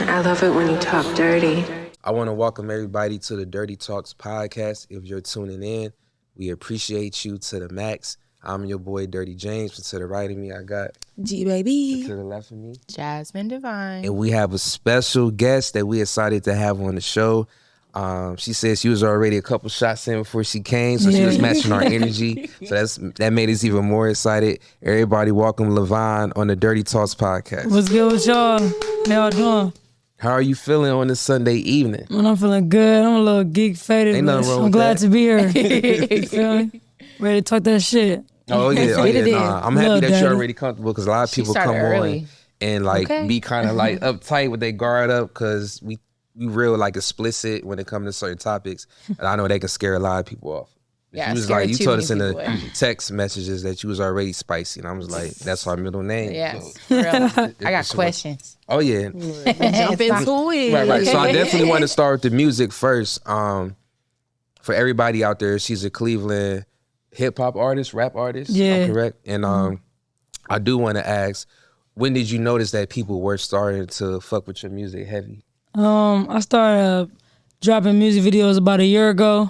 I love it when you talk dirty. I want to welcome everybody to the Dirty Talks podcast. If you're tuning in, we appreciate you to the max. I'm your boy, Dirty James. And to the right of me, I got G Baby. to the left of me, Jasmine Divine. and we have a special guest that we excited to have on the show. She said she was already a couple shots in before she came, so she was matching our energy. So that made us even more excited. Everybody, welcome Levon on the Dirty Talks podcast. What's good with y'all? How y'all doing? How are you feeling on this Sunday evening? Man, I'm feeling good. I'm a little geek faded. Ain't nothing but wrong I'm with glad that. to be here. You feel me? Ready to talk that shit. Oh yeah, Nah, I'm happy Love that daddy. you're already comfortable because a lot of people come started on early. and like Okay. be kind of like uptight with their guard up because we real like explicit when it comes to certain topics, and I know they can scare a lot of people off. Yeah, you was scare like you too told many us in the people away. text messages that you was already spicy, and I was like, that's our middle name. Yes, So, for real. I got it's- questions. oh yeah, Jump into it. right. So I definitely want to start with the music first. For everybody out there, she's a Cleveland hip hop artist, rap artist. Yeah. I'm correct. And I do want to ask, when did you notice that people were starting to fuck with your music heavy? I started dropping music videos about a year ago.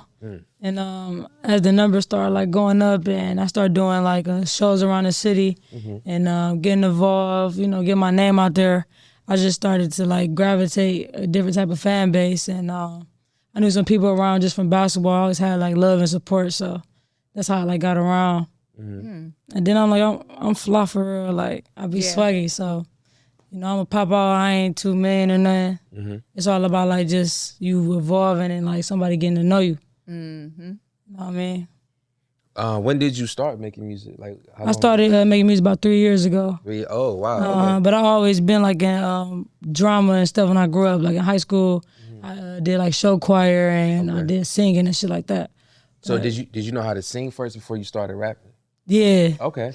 And as the numbers started like going up and I started doing like shows around the city and getting involved, you know, getting my name out there, I just started to like gravitate a different type of fan base. And I knew some people around just from basketball. I always had like love and support. So that's how I like got around. And then I'm like, I'm fly for real. Like I be Yeah. swaggy. So, you know, I'm a pop out. I ain't too mean or nothing. It's all about like just you evolving and like somebody getting to know you. You know what I mean? When did you start making music? Like how I long? started making music about 3 years ago. Oh wow. Okay. But I always been like in drama and stuff when I grew up. Like in high school, I did like show choir and I did singing and shit like that. So did you know how to sing first before you started rapping? Yeah. Okay.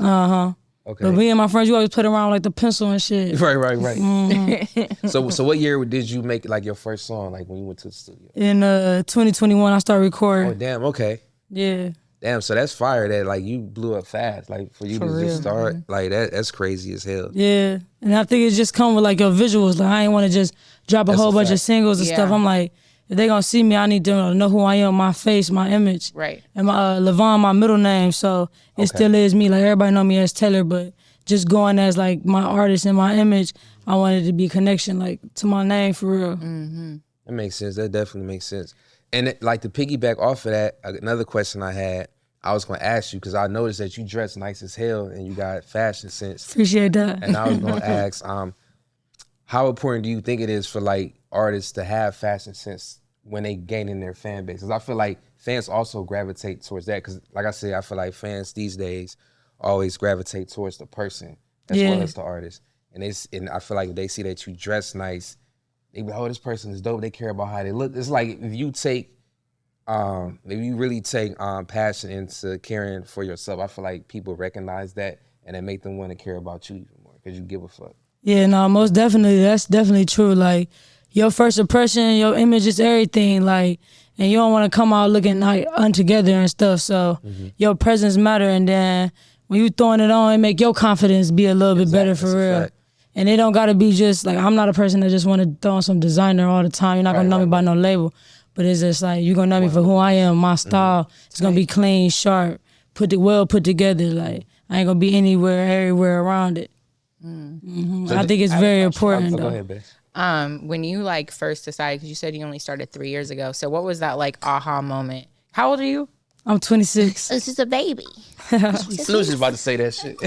Okay. But me and my friends, you always put around like the pencil and shit. Right. So what year did you make like your first song? Like when you went to the studio? In 2021, I started recording. Oh damn. Okay. Yeah. Damn, so that's fire that like you blew up fast. Like for you For to real. just start, like that's crazy as hell. Yeah, and I think it's just come with like your visuals. Like I ain't want to just drop a That's whole a bunch of fact. singles and stuff. Yeah. I'm like, if they gonna see me, I need to know who I am, my face, my image, Right. and my Levon, my middle name. So it still is me. Like everybody know me as Taylor, but just going as like my artist and my image, I wanted to be a connection like to my name for real. That makes sense. That definitely makes sense. And like to piggyback off of that, another question I had, I was gonna ask you because I noticed that you dress nice as hell and you got fashion sense. Appreciate that. And I was gonna ask, how important do you think it is for like artists to have fashion sense when they gaining their fan base? Because I feel like fans also gravitate towards that. Because like I said, I feel like fans these days always gravitate towards the person as well Yeah. as the artist. And I feel like if they see that you dress nice, they be, oh, this person is dope. They care about how they look. It's like if you really take passion into caring for yourself, I feel like people recognize that and it make them want to care about you even more because you give a fuck. Yeah, no, most definitely. That's definitely true. Like, your first impression, your image is everything. Like, and you don't want to come out looking like untogether and stuff. So, your presence matter. And then when you throwing it on, it make your confidence be a little bit better for That's a real. fact. And it don't got to be just like, I'm not a person that just want to throw on some designer all the time. You're not going to know me by no label. But it's just like, you're going to know me for who I am, my style. It's going to be clean, sharp, well put together. Like, I ain't going to be everywhere around it. I think it's very important. So go though. ahead, babe. When you like first decided, because you said you only started 3 years ago. So what was that like aha moment? How old are you? I'm 26. This is a baby. I knew she was about to say that shit.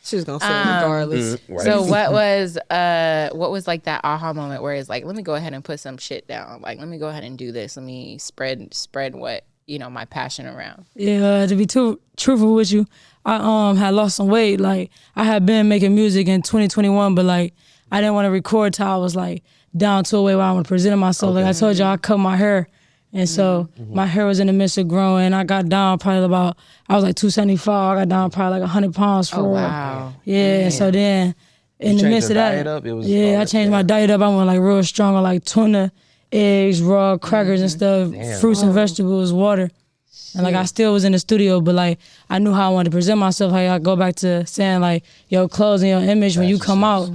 She was gonna say it regardless. Right. So what was like that aha moment where it's like, let me go ahead and put some shit down. Like, let me go ahead and do this. Let me spread what, my passion around. Yeah, to be truthful with you, I had lost some weight. Like, I had been making music in 2021, but like I didn't want to record till I was like down to a way where I want to present myself. Like I told you, I cut my hair. And so my hair was in the midst of growing. I got down probably I was like 275. I got down probably like 100 pounds for real. Wow. Yeah, and so then in the changed midst your of that, diet up? It was all I that changed my stuff. diet up. I went like real strong on like tuna, eggs, raw crackers and stuff, fruits and vegetables, water. And like I still was in the studio, but like I knew how I wanted to present myself. How I go back to saying like your clothes and your image when you come out,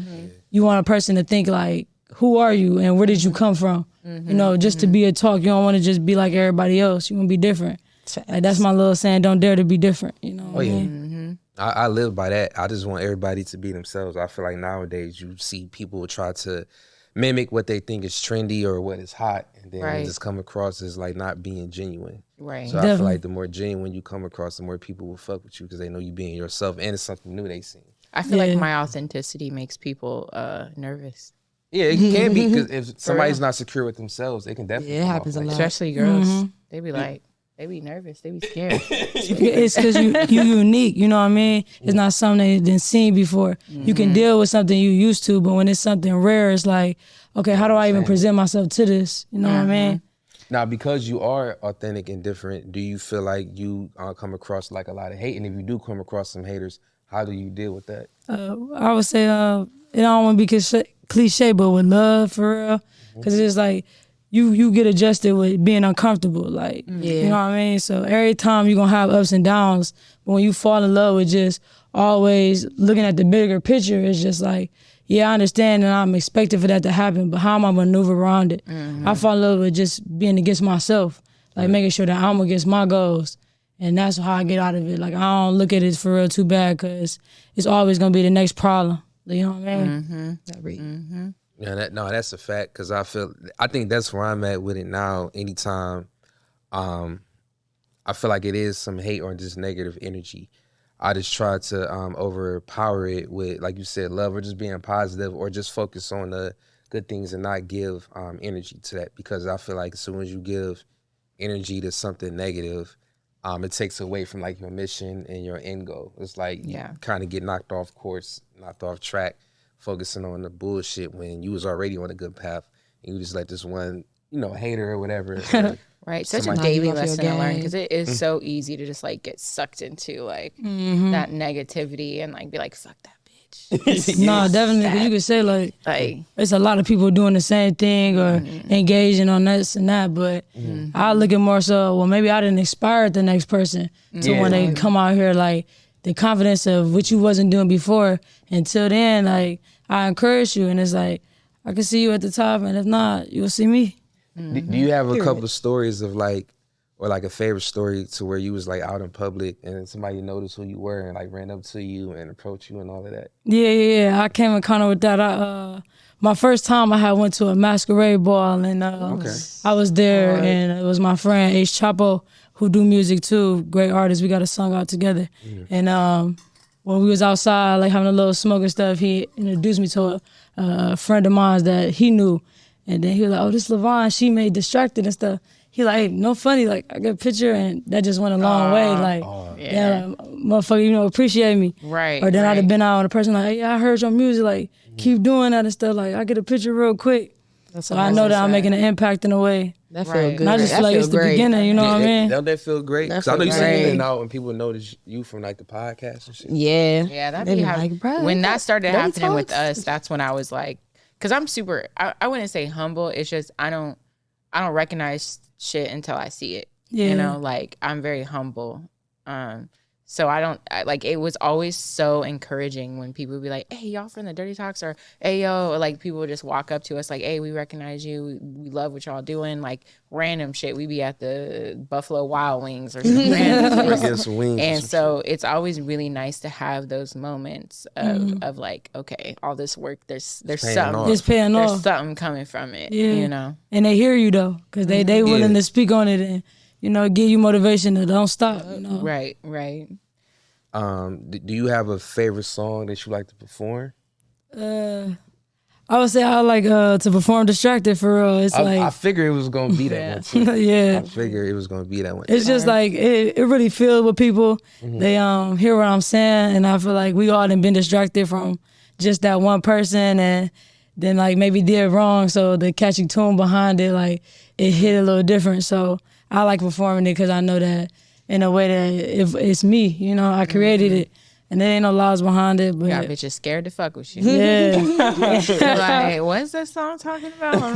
you want a person to think like, who are you and where did you come from? You know, just to be a talk. You don't want to just be like everybody else. You want to be different. Like that's my little saying. Don't dare to be different. You know. Oh yeah. I live by that. I just want everybody to be themselves. I feel like nowadays you see people try to mimic what they think is trendy or what is hot, and then it just come across as like not being genuine. Right. So I feel like the more genuine you come across, the more people will fuck with you because they know you being yourself, and it's something new they see. I feel like my authenticity makes people nervous. Yeah, it can be because if somebody's not secure with themselves, it can definitely. Yeah, it happens a lot. Especially girls. They be like, they be nervous. They be scared. It's because you unique. You know what I mean? It's not something they've been seen before. You can deal with something you used to, but when it's something rare, it's like, okay, how do I even present myself to this? You know what I mean? Now, because you are authentic and different, do you feel like you come across like a lot of hate? And if you do come across some haters, how do you deal with that? I would say, it don't want to be cliche, but with love, for real. Because it's like, you get adjusted with being uncomfortable. Like, you know what I mean? So every time you're going to have ups and downs, but when you fall in love with just always looking at the bigger picture, it's just like, yeah, I understand and I'm expecting for that to happen, but how am I maneuver around it? I fall in love with just being against myself, like making sure that I'm against my goals. And that's how I get out of it. Like, I don't look at it for real too bad because it's always going to be the next problem. You know what I mean? Yeah, that's a fact because I think that's where I'm at with it now. Anytime I feel like it is some hate or just negative energy, I just try to overpower it with, like you said, love or just being positive or just focus on the good things and not give energy to that, because I feel like as soon as you give energy to something negative, it takes away from like your mission and your end goal. It's like you kind of get knocked off course, knocked off track, focusing on the bullshit when you was already on a good path, and you just let this one, hater or whatever. Right, such a daily lesson to learn, because it is so easy to just like get sucked into like that negativity and like be like, fuck that bitch. No, definitely. 'Cause you could say like it's a lot of people doing the same thing or engaging on this and that, but I look at more so, well, maybe I didn't inspire the next person to when they come out here, like the confidence of what you wasn't doing before. Until then, like I encourage you, and it's like I can see you at the top, and if not, you'll see me. Do you have a couple of stories of like, or like a favorite story to where you was like out in public and somebody noticed who you were and like ran up to you and approached you and all of that? Yeah. I came in kind of with that. My first time I had went to a masquerade ball, and I was there, and it was my friend H Chapo, who do music too, great artist. We got a song out together. And when we was outside like having a little smoke and stuff, he introduced me to a friend of mine that he knew. And then he was like, oh, this LaVon, she made Distracted and stuff. He like, hey, no funny, like I got a picture, and that just went a long way. Like, motherfucker, appreciate me. Right. Or then I'd have been out on a person like, hey, I heard your music, like, keep doing that and stuff. Like, I get a picture real quick. So I know that I'm making an impact in a way. That feel good. And I just feel like it's the beginning, you know what I mean? Don't that feel great? Because I know you say it out when people notice you from like the podcast and shit. Yeah, that'd be like, when that started happening with us, that's when I was like, because I'm super, I wouldn't say humble. It's just I don't recognize shit until I see it. Yeah. Like I'm very humble. So it was always so encouraging when people would be like, hey, y'all from the Dirty Talks, or hey, yo, or like people would just walk up to us like, hey, we recognize you. We love what y'all doing. Like random shit. We be at the Buffalo Wild Wings or some random shit. And so it's always really nice to have those moments of like, okay, all this work, there's something. It's paying off. There's something coming from it, And they hear you though, because they willing to speak on it and, give you motivation to don't stop. Right. Do you have a favorite song that you like to perform? I would say I like to perform Distracted for real. It's I figured it was gonna be that one too. Yeah. I figured it was gonna be that one. It's just like it really feels with people. They hear what I'm saying, and I feel like we all done been distracted from just that one person, and then like maybe did wrong, so the catchy tune behind it, like it hit a little different. So I like performing it because I know that in a way that it's me, I created it, and there ain't no laws behind it. But y'all bitches scared to fuck with you. Yeah. Like, what's that song talking about?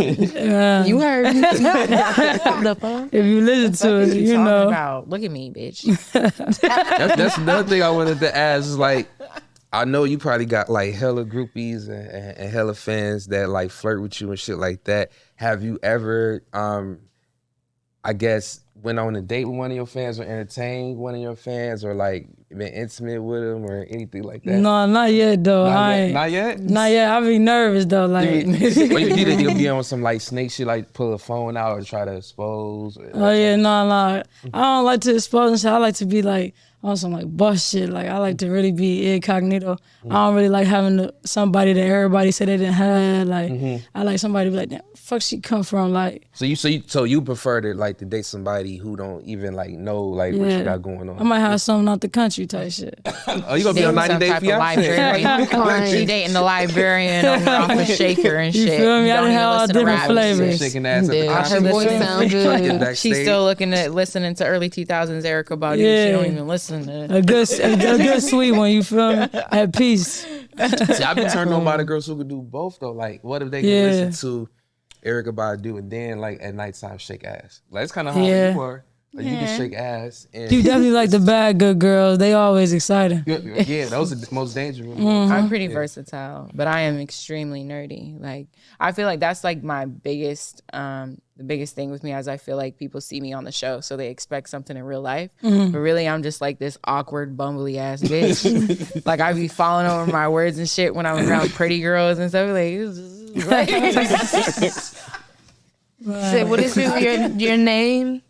You heard the phone. If you listen to it, you know. About? Look at me, bitch. That's another thing I wanted to ask. Is like, I know you probably got like hella groupies and hella fans that like flirt with you and shit like that. Have you ever, I guess, went on a date with one of your fans or entertained one of your fans or like been intimate with them or anything like that? No, not yet though. Not yet? Not yet. I be nervous though. Like, Or you think you'll be on some like snake shit, like pull a phone out or try to expose? oh yeah, no. I don't like to expose and shit. I like to be like on some like boss shit. Like I like to really be incognito. I don't really like having somebody that everybody said they didn't have. Like I like somebody to be like, damn, fuck she come from? Like So you prefer to like to date somebody who don't even like know like what you got going on? I might have something out the country type shit. Oh, you gonna be on 90 Day Fiancé? She dating the librarian off the shaker and shit. You feel me? I Don't done even had all listen to different rap. flavors. Shaking ass at the Dude, concert. her voice sound good. She's still listening to early 2000s Erykah Badu. Yeah. She don't even listen to A good sweet one. You feel me? At peace. See, I've been turned on by the girls who could do both though. Like, what if they can listen to Erykah Badu and then like at nighttime shake ass? Like, it's kind of how you are. Like, you can shake ass. And You definitely like the bad good girls. They always exciting. yeah, those are the most dangerous. I'm pretty versatile, but I am extremely nerdy. Like I feel like that's like my biggest the biggest thing with me is I feel like people see me on the show, so they expect something in real life. But really I'm just like this awkward, bumbly ass bitch. Like I be falling over my words and shit when I'm around pretty girls and stuff. Say, what is your name?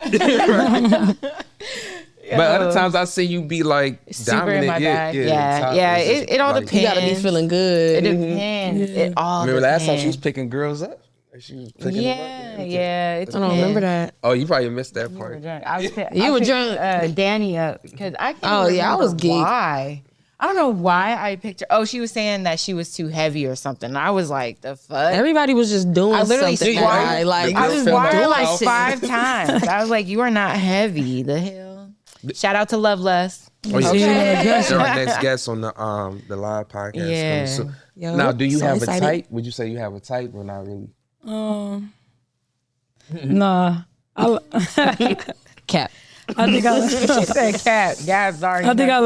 But other times I see you be like super dominant. in my bag. top Yeah. is just It all like- depends. You gotta be feeling It good. depends. It all Remember last time she was depends. picking girls up? She was picking them up? Yeah. It I don't remember that. Oh, you probably missed that part. You were drunk. Danny up because I can't Oh, yeah, I was remember geeked. why. I don't know why I picked her. Oh, she was saying that she was too heavy or something. I was like, the fuck? Everybody was just doing I literally something. swore- that night. Like, The I girl was fell wired down. like shit. 5 times. I was like, you are not heavy. The hell? Shout out to Love Less. Oh, yeah. Okay. They're our next guest on the live podcast. Yeah. So, Yo, now, do you so have excited. a type? Would you say you have a type or not really? Nah. Cap. I think I She said cat. Guys, sorry. I think I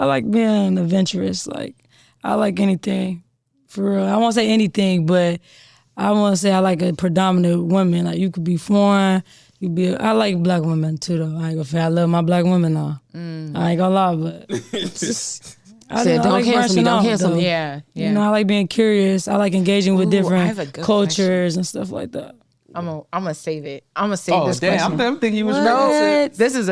like being adventurous. Like I like anything, for real. I won't say anything, but I want to say I like a predominant woman. Like you could be foreign, I like black women too though. I ain't gonna say I love my black women now. I ain't gonna lie, but I Said, don't like cancel branching me, don't out, cancel though. me. Yeah. You know, I like being curious. I like engaging with Ooh, I have a different good cultures and stuff like that. I'm gonna save it. I'm gonna save Oh, this damn. question. I'm thinking you was No, ready. this is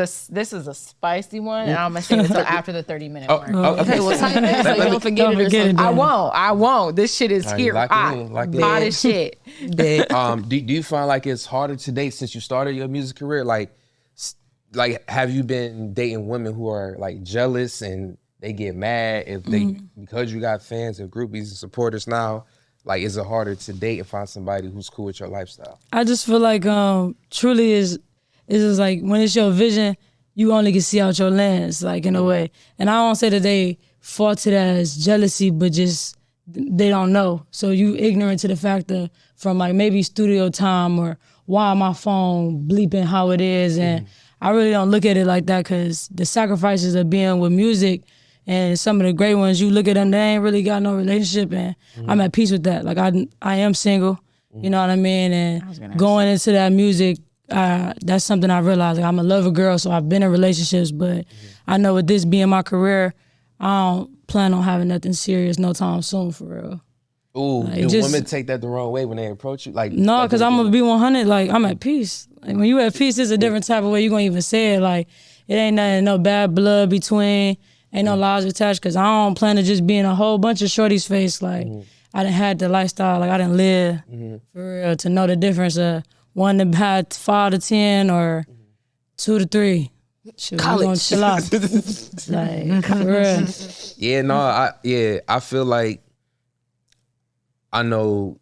a spicy one, and I'm gonna save it until after the 30-minute mark. Okay. Well, type it so you don't forget Don't it or forget it. something. I won't. This shit is All right, here lock it hot, in, lock it hot in. as shit. Do you find like it's harder to date since you started your music career? Like have you been dating women who are like jealous and they get mad if they because you got fans and groupies and supporters now? Like, is it harder to date and find somebody who's cool with your lifestyle? I just feel like truly is just like when it's your vision, you only can see out your lens, like in a way. And I don't say that they fault it as jealousy, but just they don't know. So you ignorant to the factor from like maybe studio time or why my phone bleeping how it is. And I really don't look at it like that because the sacrifices of being with music and some of the great ones, you look at them, they ain't really got no relationship, and I'm at peace with that. Like I am single, you know what I mean? And going into that music, that's something I realized. Like I'm a lover girl, so I've been in relationships, but I know with this being my career, I don't plan on having nothing serious no time soon, for real. Ooh, Like, do just- women take that the wrong way when they approach you? Like No, like because they I'm do- gonna be 100. Like I'm at peace. Like when you at peace, it's a different type of way you gonna even say it. Like it ain't nothing, no bad blood between. Ain't no lies attached. Because I don't plan to just be in a whole bunch of shorties' face. Like I done had the lifestyle. Like I done live for real to know the difference of one that had 5 to 10 or 2 to 3. Shit, we gonna chill out. Like for real. Yeah, no, I feel like I know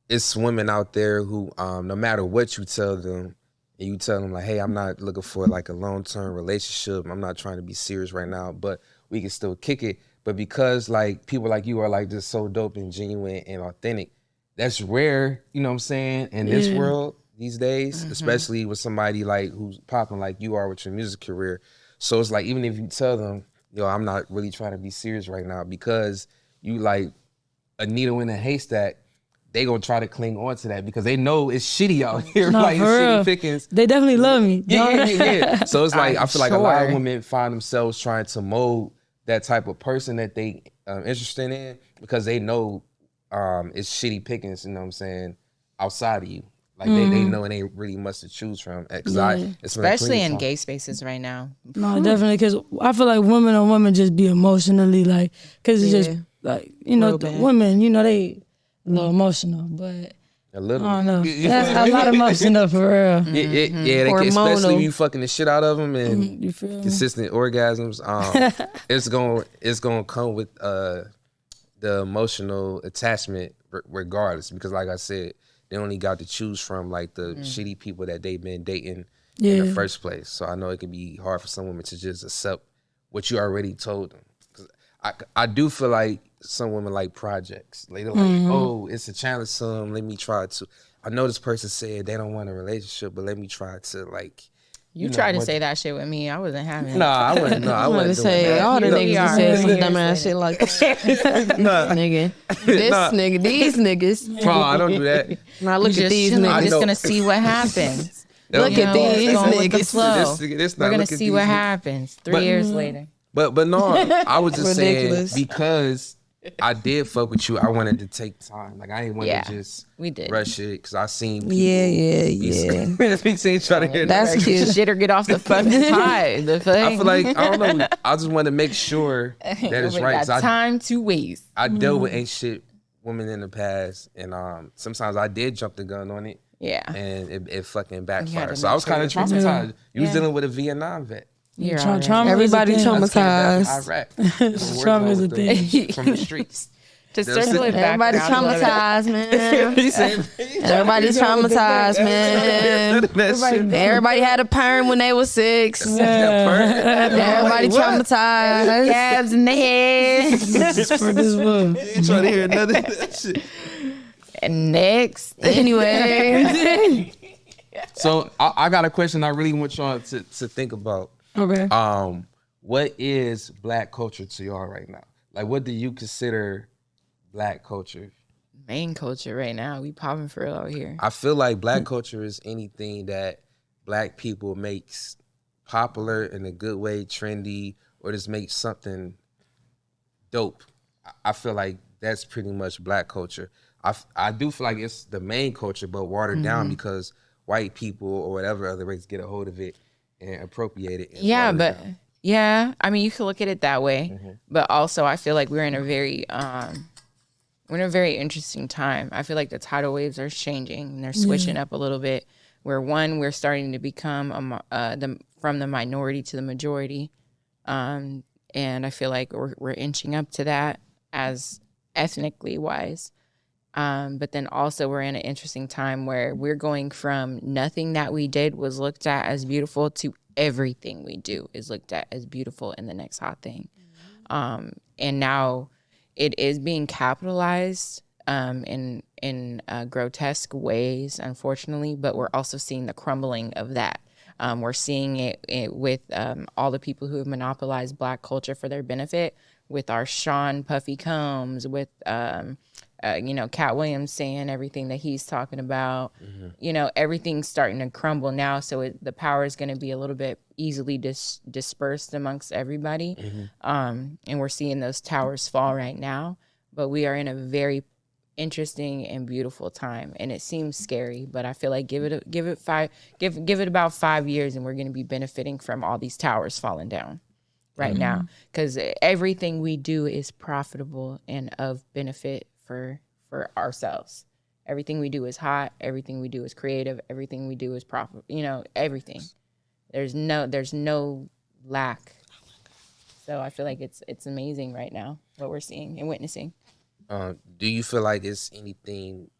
it's women out there who, no matter what you tell them, and you tell them like, hey, I'm not looking for like a long-term relationship. I'm not trying to be serious right now, but we can still kick it. But because like people like you are like just so dope and genuine and authentic, that's rare, you know what I'm saying, in this world these days, especially with somebody like who's popping like you are with your music career. So it's like even if you tell them, yo, I'm not really trying to be serious right now because you like a needle in a haystack. They gonna try to cling on to that because they know it's shitty out here. No, Like it's for real. shitty pickings. They definitely love me. Yeah. So it's like I feel like a lot of sure. women find themselves trying to mold that type of person that they interested in because they know it's shitty pickings. You know what I'm saying? Outside of you, like they know it ain't really much to choose from. Because Especially in gay spaces right now. No, definitely, because I feel like women on women just be emotionally like, because it's just like, you know, Real the bad. women, you know, they a little emotional, but a little. I don't know. That's a lot of emotional for real. Yeah, they can, especially Hormonal. when you fucking the shit out of them and You feel me? consistent orgasms. It's gonna come with the emotional attachment regardless because, like I said, they only got to choose from like the shitty people that they've been dating in the first place. So I know it can be hard for some women to just accept what you already told them. 'Cause I do feel like some women like projects. They're like, oh, it's a challenge, some. Let me try to. I know this person said they don't want a relationship, but let me try to like. You tried to say that shit with me. I wasn't having it. Nah, I wasn't. No, I I'm gonna wasn't doing say that. all the You niggas are. that said some Years dumbass shit like nigga. This nigga, these niggas. Bro, I don't do that. Now look at these I'm niggas. just know. gonna see what happens. Look You at know, these going with the niggas. flow. This We're not gonna look at see what these niggas. happens 3 But- years later. But no, I was just Ridiculous. saying because I did fuck with you, I wanted to take time. Like I ain't want Yeah, to just we did. rush it because I seen people. Yeah. Be saying try to hear That's that. cute. Shit or get off the fucking pot. The fuck. I feel like I don't know. I just want to make sure that it's We right. got 'Cause time to waste. I dealt with ain't shit women in the past, and sometimes I did jump the gun on it, Yeah. and it fucking to backfired. So make I was sure kind of you're traumatized. You was Yeah. dealing with a Vietnam vet. You're Tra- already- trauma is a Everybody thing. traumatized. Iraq. Trauma is a thing. from the streets. To circle it back Everybody around a little bit. traumatized, man. Everybody traumatized, man. Everybody had a perm when they was 6. Everybody traumatized. Scabs in the head. For this one. You trying to hear another shit? And next. Anyway, So I got a question I really want y'all to think about. Okay. What is black culture to y'all right now? Like, what do you consider black culture? Main culture right now. We popping for real out here. I feel like black culture is anything that black people makes popular in a good way, trendy, or just makes something dope. I feel like that's pretty much black culture. I do feel like it's the main culture, but watered down because white people or whatever other race get a hold of it and appropriate it. And Yeah, water it but down. yeah, I mean, you could look at it that way, but also I feel like we're in a very interesting time. I feel like the tidal waves are changing and they're switching up a little bit. Where we're starting to become from the minority to the majority, and I feel like we're inching up to that as ethnically wise. But then also we're in an interesting time where we're going from nothing that we did was looked at as beautiful to everything we do is looked at as beautiful and the next hot thing. And now it is being capitalized in grotesque ways, unfortunately, but we're also seeing the crumbling of that. We're seeing it with all the people who have monopolized black culture for their benefit, with our Sean Puffy Combs, with Cat Williams saying everything that he's talking about. Everything's starting to crumble now, so the power is going to be a little bit easily dispersed amongst everybody. And we're seeing those towers fall right now, but we are in a very interesting and beautiful time, and it seems scary, but I feel like give it about 5 years and we're going to be benefiting from all these towers falling down right now, because everything we do is profitable and of benefit for ourselves. Everything we do is hot, everything we do is creative, everything we do is profit, everything. There's no lack. So I feel like it's amazing right now what we're seeing and witnessing. Do you feel like it's anything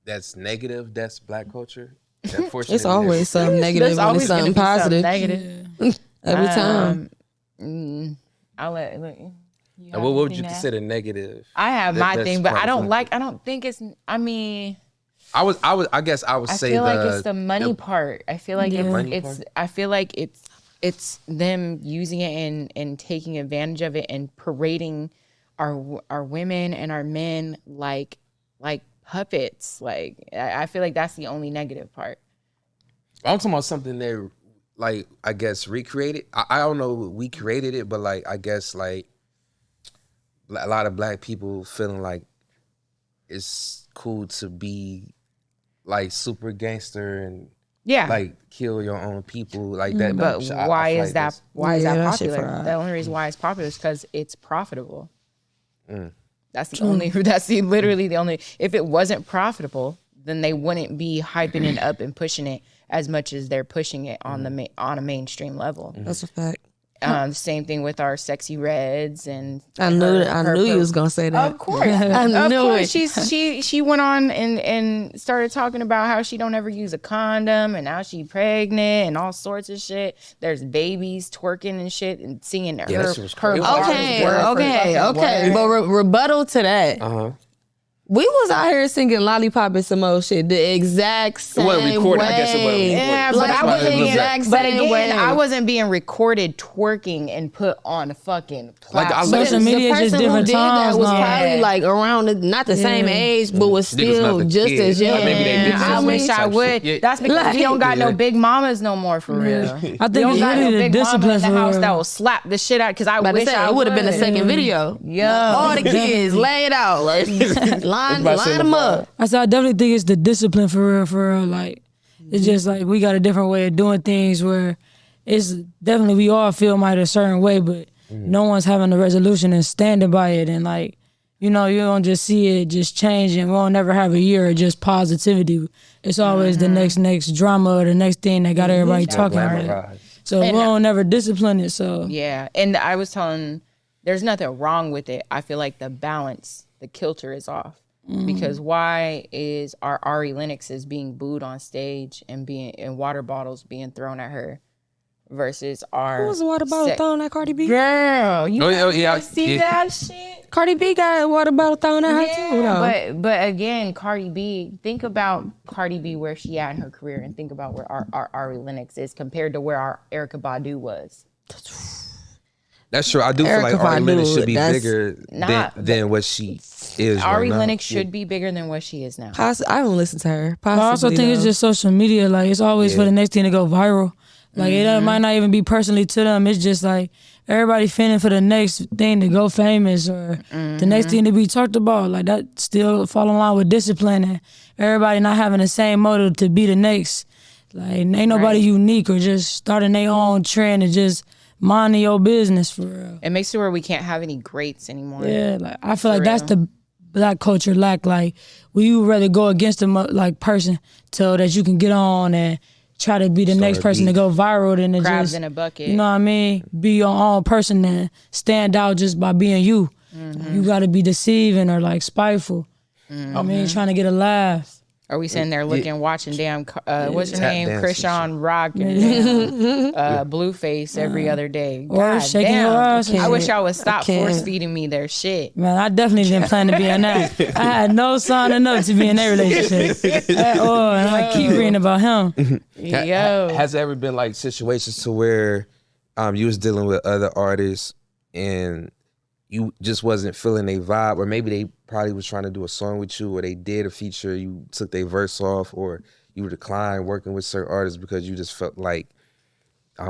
that's negative that's black culture? Unfortunately, it's always something negative There's and always it's gonna something be positive. negative. Every time. I'll let look. What would you consider negative? I have my that's thing, but part I of don't think it's. I mean, I guess I would I say feel like it's the money part. I feel like Money it's. part? I feel like it's. it's them using it and taking advantage of it and parading our women and our men like puppets. Like I feel like that's the only negative part. I'm talking about something that, like, I guess recreated. I don't know we created it, but like I guess like a lot of black people feeling like it's cool to be like super gangster and Yeah. like kill your own people like that. But why is that that shit popular? fried. The only reason why it's popular is because it's profitable. That's the only. That's literally the only. If it wasn't profitable, then they wouldn't be hyping it up and pushing it as much as they're pushing it on on a mainstream level. That's a fact. Same thing with our Sexy Reds and I knew you was gonna say that. Of course, I of knew course. it. She went on and started talking about how she don't ever use a condom and now she pregnant and all sorts of shit. There's babies twerking and shit and singing Yeah, her that shit was crazy. bars Okay, word for okay, fucking okay. word. But rebuttal to that. We was out here singing Lollipop and some old shit the exact same wasn't recorded. way. I guess it wasn't recorded. Yeah, So but that's I why it wasn't was being, that. exact but same again, way. I wasn't being recorded twerking and put on a fucking Like, I platform. like- Social media is just person who different did times that was now. probably like around not the same age, but was Niggas not still the just kids. as young. Or maybe they Yeah, did I something wish I type would. shit. Yeah. That's because we don't got no big mamas no more for real. I We think don't it's got no really the big mama discipline in the for house real. that will slap the shit out. Because I But wish I it would have been a second video. Yo, All the kids lay it out, like, line them up. I said I definitely think it's the discipline for real. Like it's just like we got a different way of doing things where it's definitely we all feel might a certain way, but no one's having a resolution and standing by it. And like, you know, you don't just see it just changing. We don't never have a year of just positivity. It's always the next drama or the next thing that got everybody talking about it. Glamorized. So we don't never discipline it. So yeah. And I was telling, there's nothing wrong with it. I feel like the balance, the kilter is off. Because why is our Ari Lennox is being booed on stage and water bottles being thrown at her versus our Who was the water bottle thrown at Cardi B? girl? You yeah, see yeah. that shit? Cardi B got a water bottle thrown at her too. Yeah, Though. but again, Cardi B. Think about Cardi B where she at in her career, and think about where our Ari Lennox is compared to where our Erykah Badu was. That's true. I do feel like Erykah Ari Lennox Badu, should be that's bigger than what she is. Ari right now. Lennox should be bigger than what she is now. I haven't listened to her. I also Possibly, think it's though. just social media. Like it's always for the next thing to go viral. Like it might not even be personally to them. It's just like everybody fitting for the next thing to go famous or the next thing to be talked about. Like that still fall in line with discipline and everybody not having the same motive to be the next. Like ain't nobody unique or just starting their own trend and just minding your business for real. It makes it where we can't have any greats anymore. Yeah, like I feel like that's the black culture lack. Like we would rather go against a like person so that you can get on and try to be the next person to go viral than to Crabs just in a bucket. You know what I mean? Be your own person and stand out just by being you. You got to be deceiving or like spiteful. I mean, trying to get a laugh. Are we sitting there looking, watching damn, what's your Tap name? dancing Krishan Rock and damn, Blueface every other day. Or God shaking your damn. ass. I wish y'all would stop can't. force feeding me their shit. Man, I definitely didn't plan to be in that. I had no sign enough to be in that relationship at all, and I keep reading about him. Yo. Has there ever been like situations to where you was dealing with other artists and you just wasn't feeling their vibe, or maybe they probably was trying to do a song with you, or they did a feature, you took their verse off, or you declined working with certain artists because you just felt like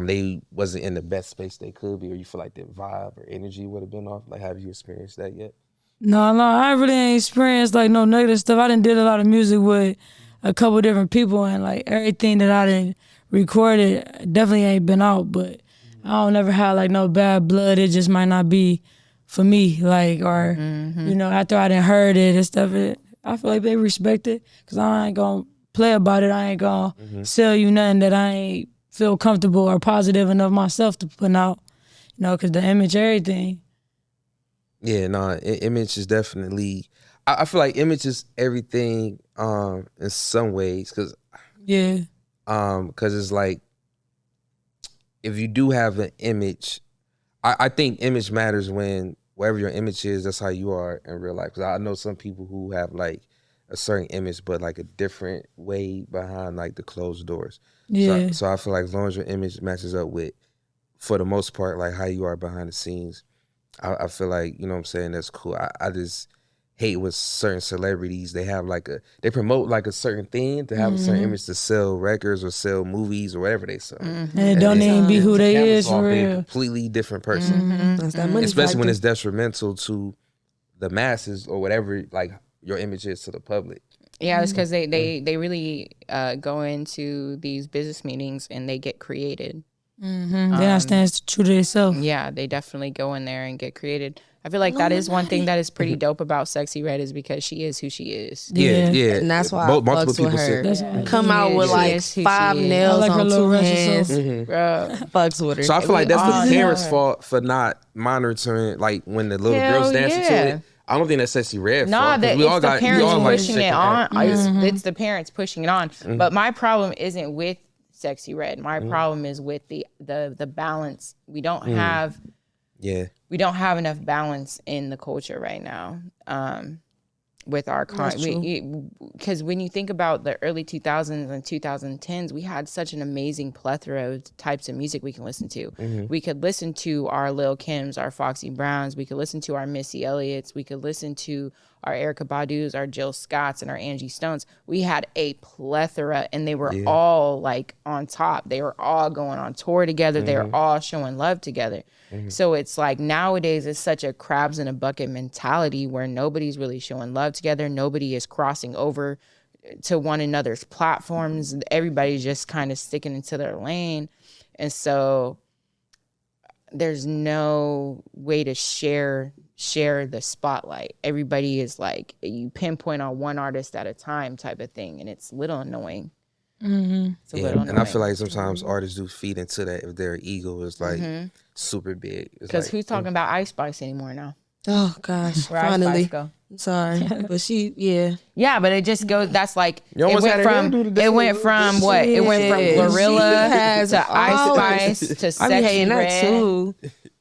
they wasn't in the best space they could be, or you feel like their vibe or energy would have been off? Like, have you experienced that yet? No, I really ain't experienced like no negative stuff. I done did a lot of music with a couple different people, and like everything that I done recorded definitely ain't been out, but I don't ever have like no bad blood. It just might not be for me, like, or you know, after I done heard it and stuff, I feel like they respect it, cause I ain't gonna play about it. I ain't gonna sell you nothing that I ain't feel comfortable or positive enough myself to put out, you know, cause the image, everything. Yeah, no, image is definitely. I feel like image is everything in some ways, cause Yeah. Because it's like, if you do have an image, I think image matters when wherever your image is, that's how you are in real life. Because I know some people who have like a certain image, but like a different way behind like the closed doors. Yeah. So I feel like as long as your image matches up with for the most part, like how you are behind the scenes. I feel like, you know what I'm saying, that's cool. I just hate with certain celebrities. They have they promote like a certain thing to have a certain image to sell records or sell movies or whatever they sell. And it don't even be who they is for a real. completely different person. That's that money Especially when factor. it's detrimental to the masses or whatever like your image is to the public. Yeah, it's because they really go into these business meetings and they get created. They're not staying true to themselves. Yeah, they definitely go in there and get created. I feel like that is one thing that is pretty dope about Sexy Red is because she is who she is. Yeah. And that's why I fucks with her. That's why. Come out with She like is who she 5 is. nails I like her on little 2 Russian hands. sauce. Bruh. Fucks with her. So I feel like that's all the parents' know. fault for not monitoring, like when the little Hell girls dancing to yeah. it. I don't think that's Sexy Red Nah, fault. 'cause that we all it's the got parents like pushing shaking it on. that. It's the parents pushing it on. But my problem isn't with Sexy Red. My problem is with the balance. We don't have Yeah. we don't have enough balance in the culture right now. With our because when you think about the early 2000s and 2010s, we had such an amazing plethora of types of music we can listen to. We could listen to our Lil Kims, our Foxy Browns. We could listen to our Missy Elliott's. We could listen to our Erykah Badu's, our Jill Scotts, and our Angie Stones. We had a plethora, and they were all like on top. They were all going on tour together. They were all showing love together. So it's like nowadays it's such a crabs in a bucket mentality where nobody's really showing love together. Nobody is crossing over to one another's platforms. Everybody's just kind of sticking into their lane. And so there's no way to share the spotlight. Everybody is like, you pinpoint on one artist at a time type of thing. And it's a little annoying. It's a little annoying. And I feel like sometimes artists do feed into that if their ego is like super big. Because like, who's talking about Ice Spice anymore now? Oh gosh, Where Ice finally. Spice go? I'm sorry, but she, Yeah, but it just goes. That's like You it almost went had a hairdo today. from. It went from what? It went from Shit. Glorilla She has to all- Ice Spice to I Sexy be hating that Red. too.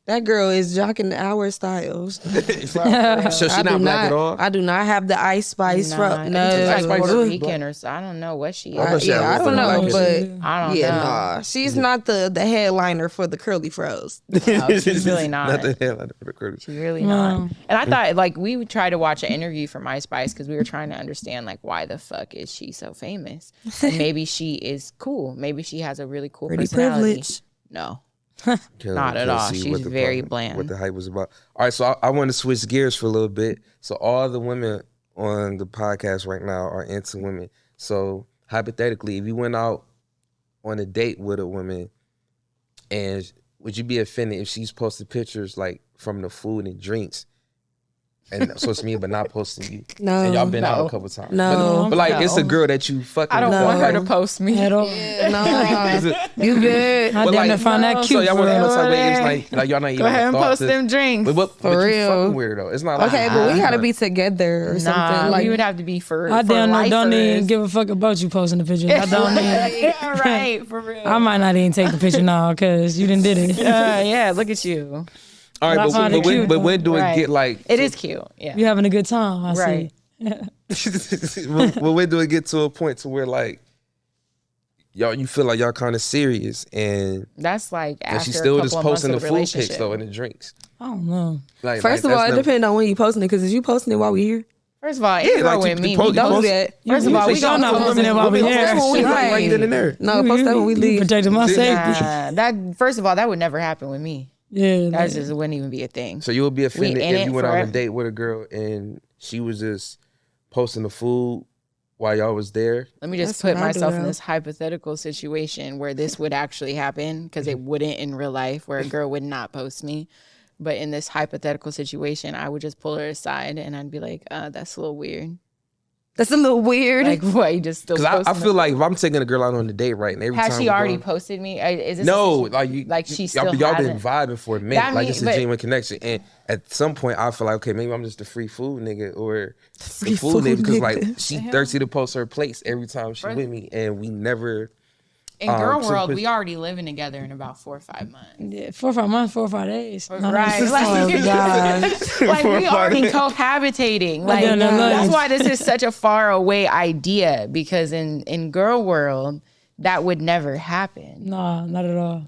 That girl is jocking our styles. so she I not do black at all? I do not have the Ice Spice Nah, from. I think she's Ice like Spice Puerto is Rican or so. I don't know what she I thought is. she had I a don't little know, black but I don't yeah, know. nah, she's not the headliner for the curly froze. No, she's really not. Not the hell out of the curtain. She's really not. And I thought like we would try to watch an interview from Ice Spice because we were trying to understand like why the fuck is she so famous? And maybe she is cool. Maybe she has a really cool Pretty personality. privileged. No. Not at all. She's very bland. What the hype was about. All right, so I want to switch gears for a little bit. So all the women on the podcast right now are into women. So hypothetically, if you went out on a date with a woman, and would you be offended if she's posted pictures like from the food and drinks, and social media, but not posting you? No. And y'all been out No. a couple times. No. But like it's a girl that you fucking. I don't with. want her to Like, post me. At all. No, you good? I But, damn like, to find that So cute. y'all want to know type of way? It was Go like y'all not even Go ahead and thought post to- them drinks. But For you real. fucking weird though. It's not like Okay, but we gotta be together or Nah, something. Like we would have to be for I for damn near don't even lifers. give a fuck about you posting the picture. I don't even. Yeah, right, for real. I might not even take the picture now because you didn't did it. Yeah, look at you. All But I right, find it cute, but when do it Right. get like? It is cute. Yeah. You having a good time. I Right. see. well, when do it get to a point to where like y'all you feel like y'all kind of serious and That's like after she's still a just couple of months posting the of food pics relationship. though and the drinks. I don't know. Like, first of that's all, it never- depends on when you posting it. Because if you posting it while we here, First of all, Yeah, it's like, with you me. post- We you don't post- do that. First of all, we y'all don't not posting it while we women here. post that when we Right. like get in there. no, post that when we You leave. protecting my safety. That first of all, that would never happen with me. Yeah. That like- just wouldn't even be a thing. So you would be offended in if it you went on a forever. date with a girl and she was just posting the food while y'all was there. Let me just That's put what I do, myself in though. this hypothetical situation where this would actually happen because it wouldn't in real life, where a girl would not post me. But in this hypothetical situation, I would just pull her aside and I'd be like, that's a little weird. That's a little weird. Like, why you just still Because I posting feel like if I'm taking a girl out on a date, right, and every Has time she we go already on- posted me? Is this No, a like you, like she still y'all been hasn't? vibing for a minute, That like mean- it's a but- genuine connection. And at some point, I feel like okay, maybe I'm just a free food nigga or Free the food food nigga because nigga. like she thirsty to post her plates every time she with me, and we never. In girl so world, put- we already living together in about 4 or 5 months. Yeah, 4 or 5 months, 4 or 5 days. No, Right. no, Like, oh, God. like we already cohabitating. Like done that that's much. why this is such a far away idea because in girl world, that would never happen. Nah, not at all.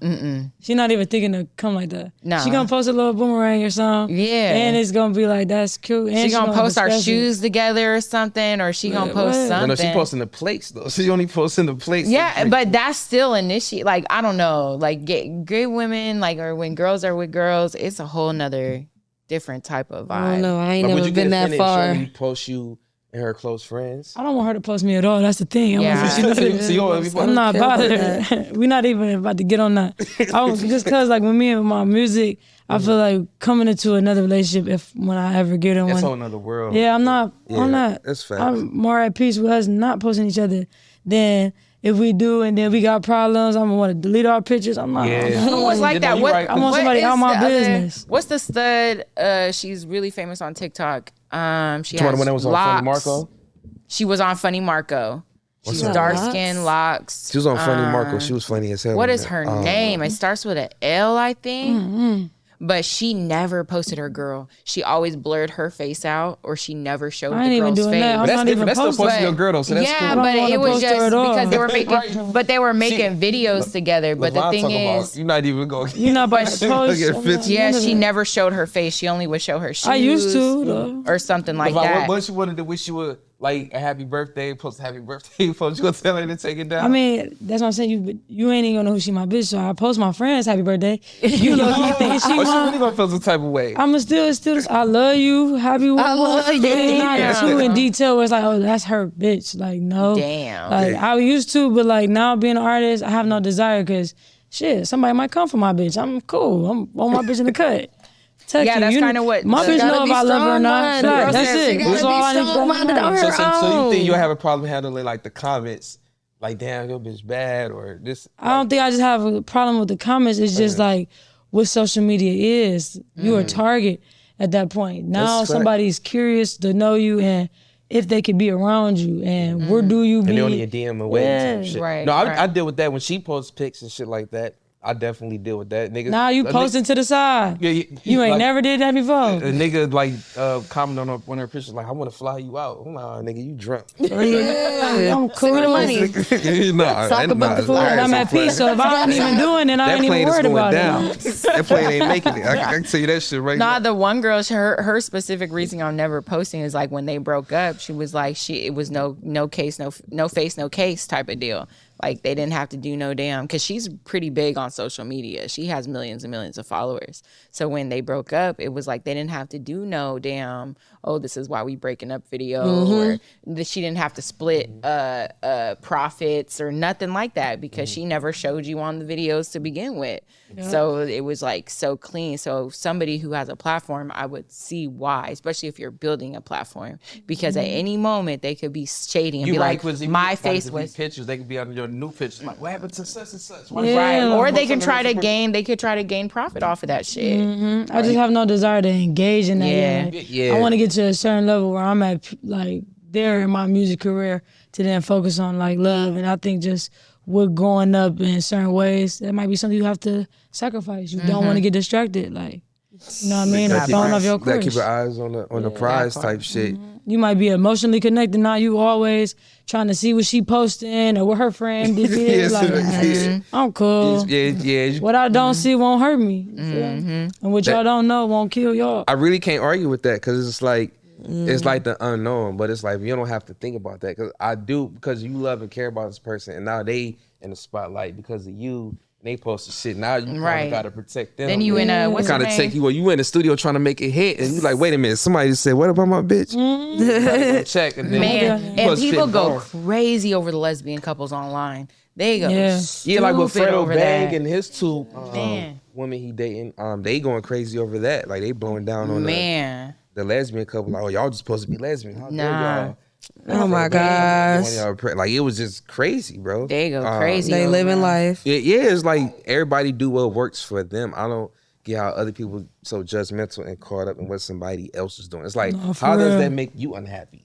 She not even thinking to come like that. Nah. She gonna post a little boomerang or something. Yeah. And it's gonna be like, that's cute. And She gonna post our discuss it. shoes together or something, or she gonna post what? something. No, she posting the plates though. She only posting the plates. Yeah, but that's still initiate. Like, I don't know. Like, gay women, like, or when girls are with girls, it's a whole nother different type of I vibe. don't know. I ain't Like, would never you been get that offended if far. Shorty post you and her close friends? I don't want her to post me at all. That's the thing. Yeah. She knows it. So you don't even- I'm not care about bothered. We're not even about to get on that. Just cause like with me and my music, I feel like coming into another relationship when I ever get in That's a one. whole nother world. Yeah, I'm not. Yeah, I'm not. that's facts. I'm more at peace with us not posting each other than if we do and then we got problems. I'm gonna want to delete our pictures. I'm not. Yeah. Who was like You know, that? you What, right. I want what somebody is out my the other- business. What's the stud? She's really famous on TikTok. She The has one that was on locks. Funny Marco. She was on Funny Marco. She's her dark locks? skin, locks. She was on Funny Marco. She was funny as hell. What on is that. her name? It starts with an L, I think. But she never posted her girl. She always blurred her face out, or she never showed I the ain't even girl's doing face. that. I'm But that's not different. even That's still posting. posting your girl though. So that's yeah, cool. don't but wanna it was post her just at all. because they were making, but they were making videos together. But the LeVon thing talking about, is, you're not even going. You're not about to post. Look at I'm 50. not- yeah, none of she that. never showed her face. She only would show her shoes. I used to though. or something like LeVon, that. what she wanted to wish you would like a happy birthday, post a happy birthday post. You gonna tell her to take it down? I mean, that's what I'm saying. You ain't even gonna know who she my bitch. So I post my friends happy birthday. You know, you thinking she oh, she really mine. gonna feel some type of way. I'ma still I love you. Happy. I love you. It's not too in detail. Where it's like, oh, that's her bitch. Like no. Damn. Like I used to, but like now being an artist, I have no desire because shit, somebody might come for my bitch. I'm cool. I'm on my bitch in the cut. Text Yeah, you, that's you know- kinda what- my She bitch gotta know be if I love her or not. strong-minded. Fact, Girl that's said she it. gotta That's be all I need to strong-minded on know. her So you think own. you'll have a problem handling like the comments, like damn your bitch bad or this? I don't think I just have a problem with the comments. It's just like what social media is. You're a target at that point. Now That's fact. somebody's curious to know you and if they could be around you and where do you be? And they only a DM away. and Yeah. shit. Right, No, right. I deal with that when she posts pics and shit like that. I definitely deal with that. Niggas, Now you a posting to the side. Yeah, You ain't like, never did that before. A nigga like comment on one of her pictures like I want to fly you out. Nah, nigga, you drunk. I'm cool. Send me the money. nah, Talk about the it's flight. alright, I'm so at peace. So if I ain't even doing it, I that ain't even plane is worried going about down. it. That plane ain't making it. I can tell you that shit right Nah, now. the one girl, her specific reason on never posting is like when they broke up, she was like it was no case, no face, no case type of deal. Like they didn't have to do no damn, because she's pretty big on social media. She has millions and millions of followers. So when they broke up, it was like they didn't have to do no damn, oh, this is why we breaking up video, or that she didn't have to split profits or nothing like that, because she never showed you on the videos to begin with. So it was like so clean. So somebody who has a platform, I would see why, especially if you're building a platform, because at any moment they could be shading and You be right, like, 'cause if my you face got was pictures. They could be on your new pictures. Like, what happened to such and such? Yeah. right, or they can Post try on to her- gain. They could try to gain profit off of that shit. I just have no desire to engage in that. Yeah. yet. Yeah. I want to get to a certain level where I'm at, like, there in my music career to then focus on, like, love. And I think just with growing up in certain ways, that might be something you have to sacrifice. You don't want to get distracted. Like, you know what I mean? Or falling off your Gotta course. keep your eyes on the prize type shit. You might be emotionally connected. Now you always trying to see what she posting or what her friend did. Yes, Like, yeah. I'm cool. Yeah. What I don't see won't hurt me. You feel me? And what y'all don't know won't kill y'all. I really can't argue with that because it's like the unknown, but it's like you don't have to think about that because I do, because you love and care about this person, and now they in the spotlight because of you. And they posted shit. Now you kind Right. of gotta protect them. Then you in a what's her kind of name? take you in the studio trying to make it hit, and you like, wait a minute, somebody just said, what about my bitch? Check and then Man, you and post people shit go more. crazy over the lesbian couples online. They go Yeah, like with stupid Fredo over Bang that. and his two Man. women he dating, they going crazy over that. Like they blowing down on Man, the lesbian couple. Like, oh, y'all just supposed to be lesbian. How dare Nah. y'all? Oh my When gosh. y'all like it was just crazy, bro. they go crazy. They over living that. life. Yeah, it's like everybody do what works for them. I don't get how other people so judgmental and caught up in what somebody else is doing. It's like, No, for how does real. that make you unhappy?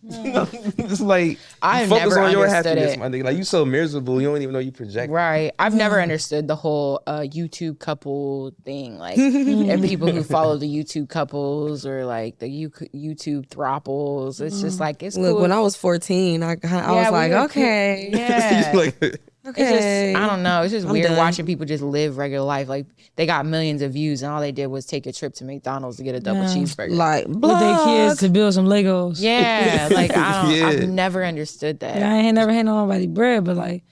It's like I you have focus never on your understood happiness, it. my nigga. Like you so miserable, you don't even know you project. Right. I've never understood the whole YouTube couple thing. Like, and people who follow the YouTube couples or like the YouTube throuples. It's just like, it's Look, cool. when I was 14, I was we like, were okay. Yeah. like, It's Okay. just, I don't know. It's just I'm weird done. watching people just live regular life. Like they got millions of views, and all they did was take a trip to McDonald's to get a double Yeah. cheeseburger. Like, With their kids block. to build some Legos. Yeah, like I don't. Yeah. I've never understood that. I ain't never had nobody bread, but like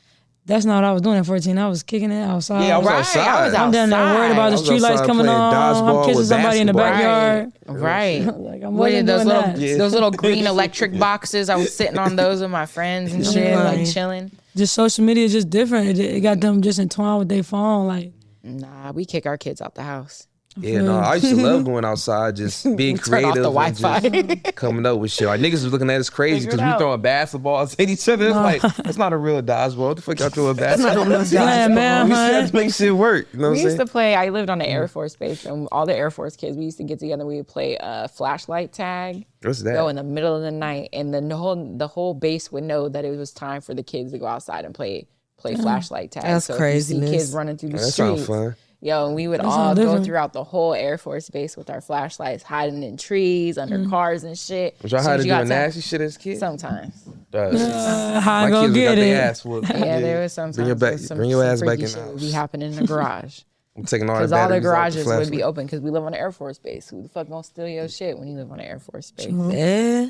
that's not what I was doing at 14. I was kicking it outside. Yeah, I was Right, outside. I was I'm down there outside. worried about the I was street lights outside coming playing on. dodgeball I'm kissing with somebody in the basketball. backyard. Right. Like I'm What wasn't those doing little that. those little green electric boxes? I was sitting on those with my friends and shit, Right. like chilling. Just social media is just different. It got them just entwined with their phone. Like Nah, we kick our kids out the house. Yeah, no, I used to love going outside, just being Turn off creative, the and Wi-Fi. just coming up with shit. Like niggas was looking at us crazy Figure because it we out. throwing basketballs at each other. It's like that's not a real dodgeball. What the fuck y'all throwing basketball? yeah, man, We still have huh? to make shit work. You know what We I'm used saying? to play. I lived on an Air Force base, and all the Air Force kids, we used to get together. We would play flashlight tag. What's that? Go in the middle of the night, and the whole base would know that it was time for the kids to go outside and play flashlight tag. That's so If craziness. you see kids running through the That sounds streets. fun. Yo, and we would all sound go different. throughout the whole Air Force base with our flashlights, hiding in trees, under cars and shit. Was y'all Soon how as to you got doing time- nasty shit as kids? Sometimes. How My I go kids got get their it? ass whooped. Yeah, there was sometimes Bring your back. where some, Bring your some ass back freaky in shit the would be house. happening in the garage. I'm taking all the Because all the batteries out garages would be flashlight. open because we live on an Air Force base. Who the fuck gonna steal your shit when you live on an Air Force base? Yeah.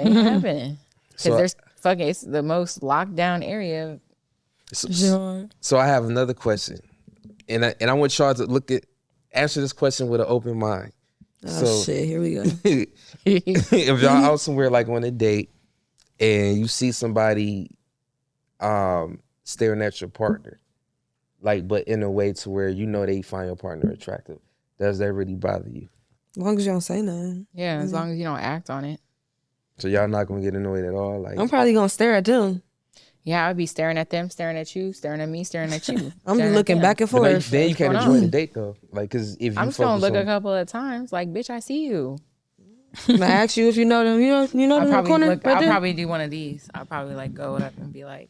Ain't happening. Because So- there's fucking, it's the most locked down area. Sure. So I have another question, and I want y'all to answer this question with an open mind. Oh shit, here we go. If y'all out somewhere like on a date and you see somebody staring at your partner, like but in a way to where you know they find your partner attractive, does that really bother you? As long as you don't say nothing. Yeah, as long as you don't act on it. So y'all not gonna get annoyed at all? Like I'm probably gonna stare at them. Yeah, I'd be staring at them, staring at you, staring at me, staring at you. I'm staring at looking them. back and but like, forth. then you can't going enjoy on? the date though, like because if you I'm just gonna focus look a on, couple of times, like, bitch, I see you. I ask you if you know them. You know them in the corner. Right I'll there? probably do one of these. I'll probably like go up and be like,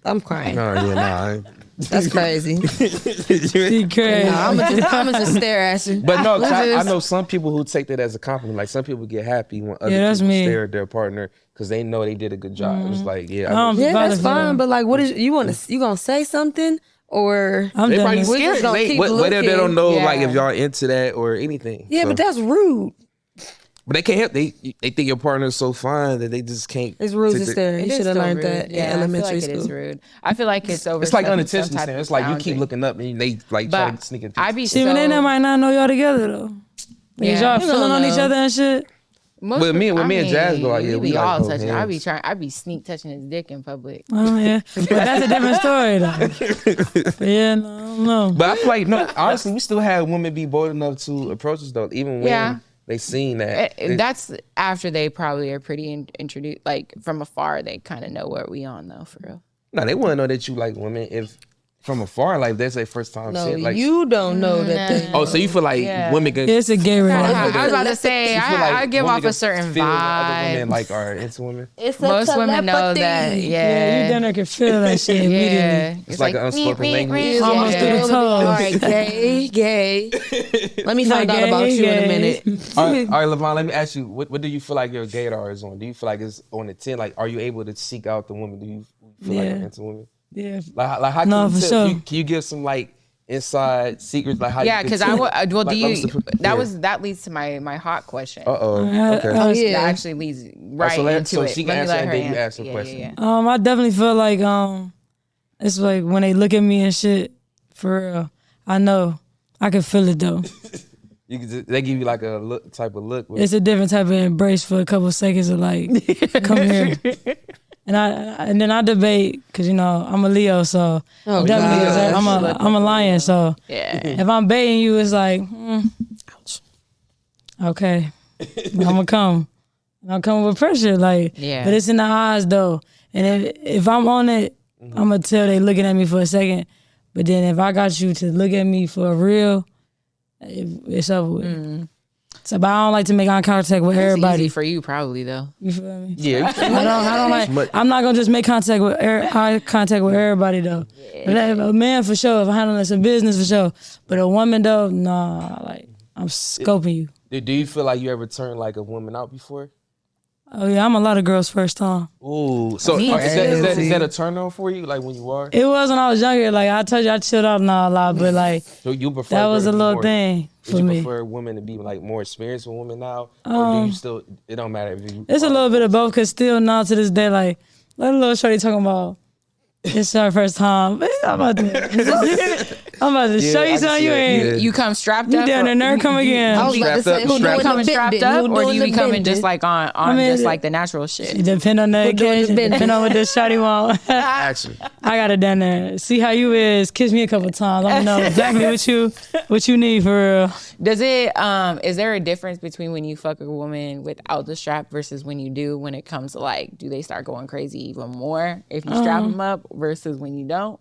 I'm crying. no, yeah, nah. That's crazy. He crazy. I'm gonna just stare at you. But no, 'cause I Just- know some people who take that as a compliment. Like some people get happy when other that's people me. stare at their partner because they know they did a good job. It's like, yeah, I I don't know. be Yeah, that's bothered by fine. them. But like, what is you want to? You gonna say something or? I'm They done. probably with- We scared. just gonna keep What if they don't looking. know like Yeah. if y'all into that or anything? Yeah, So- but that's rude. but they can't help. They think your partner is so fine that they just can't. It's rude take to the- stare. it You is should have still learned rude. that Yeah, in elementary I feel like school. it is rude. I feel like it's over. It's like some unintentional type staring. of It's like you boundary. keep looking up and they like try But to sneak in. I be See, so, when they might not know y'all together though. Like, is Yeah. y'all You feeling don't on each know. other and shit? most With me- of- with I me and Jazz mean, go out, yeah, we be like all hold touching. hands. I be sneak touching his dick in public. Oh yeah, but that's a different story though. Yeah, no, I don't know. But I feel like no. Honestly, we still have women be bold enough to approach us though, even when Yeah. they seen that. They- That's after they probably are pretty introduced. Like from afar, they kind of know what we on though, for real. No, they want to know that you like women if from afar, like that's their first time No, seeing. Like, you don't know that they. oh, so you feel like Yeah. women can. It's a gay I relationship. was about to say, you feel like I give women off can a certain feel when other vibe. women like are into women. It's Most women know that. Yeah, you Yeah, down there can feel that shit immediately. yeah. It's like an unspoken language. Almost through the toes. All right, gay. Let me find out about you in a minute. All right, Levon, let me ask you, what do you feel like your gaydar is on? Do you feel like it's on a 10? Like, are you able to seek out the women? Do you feel like Yeah. you're into women? Yeah. Like how can No, you for tell? sure. Can you give some like inside secrets? Like how? Yeah, you because can I tell? would. Well, do Like, you? yeah. That leads to my hot question. Uh-oh. Okay. Oh yeah. That actually leads right so let- into so it. she can Let me answer let and her then you answer. ask her Yeah, question. yeah, yeah. I definitely feel like it's like when they look at me and shit, for real. I know. I can feel it though. You can they give you like a look type of look. With, It's a different type of embrace for a couple seconds of like, come here. And then I debate because you know I'm a Leo, so Oh, definitely God. I'm a lion. So Yeah. if I'm baiting you, it's like, ouch. Okay, I'm gonna come. And I'm coming with pressure, like. Yeah. But it's in the eyes though, and if I'm on it, I'm gonna tell they looking at me for a second. But then if I got you to look at me for real, it's over with. So, but I don't like to make eye contact with It's everybody. easy for you, probably though. You feel me? yeah. I don't like. But- I'm not gonna just make eye contact with everybody though. But a man for sure. If I handle this a business for sure. But a woman though, nah. Like I'm scoping you. Do you feel like you ever turned like a woman out before? Oh yeah, I'm a lot of girls' first time. Ooh, so Me is that a turn on for you? Like when you are? It was when I was younger. Like I told you, I chilled out now a lot, but like So you prefer that was girls a to be little more- thing Would for you me. prefer women to be like more experienced with women now, or do you still? It don't matter if you. It's a little bit of both, cause still now to this day, like little shorty talking about it's her first time. I'm about to show I you can something see you it, ain't. yeah. You come strapped You up. down there, nerd, come again. I was about to say, Strapped who up, doing You coming the strapped bending? up, Who or do doing you the be coming bending? just like on mean, just like the natural shit? Depend on the doing the occasion. bending? Depend on what this shawty want. Action. I got it down there. See how you is. Kiss me a couple times. Let me know exactly what you need for real. Does it is there a difference between when you fuck a woman without the strap versus when you do, when it comes to like, do they start going crazy even more if you strap them up versus when you don't?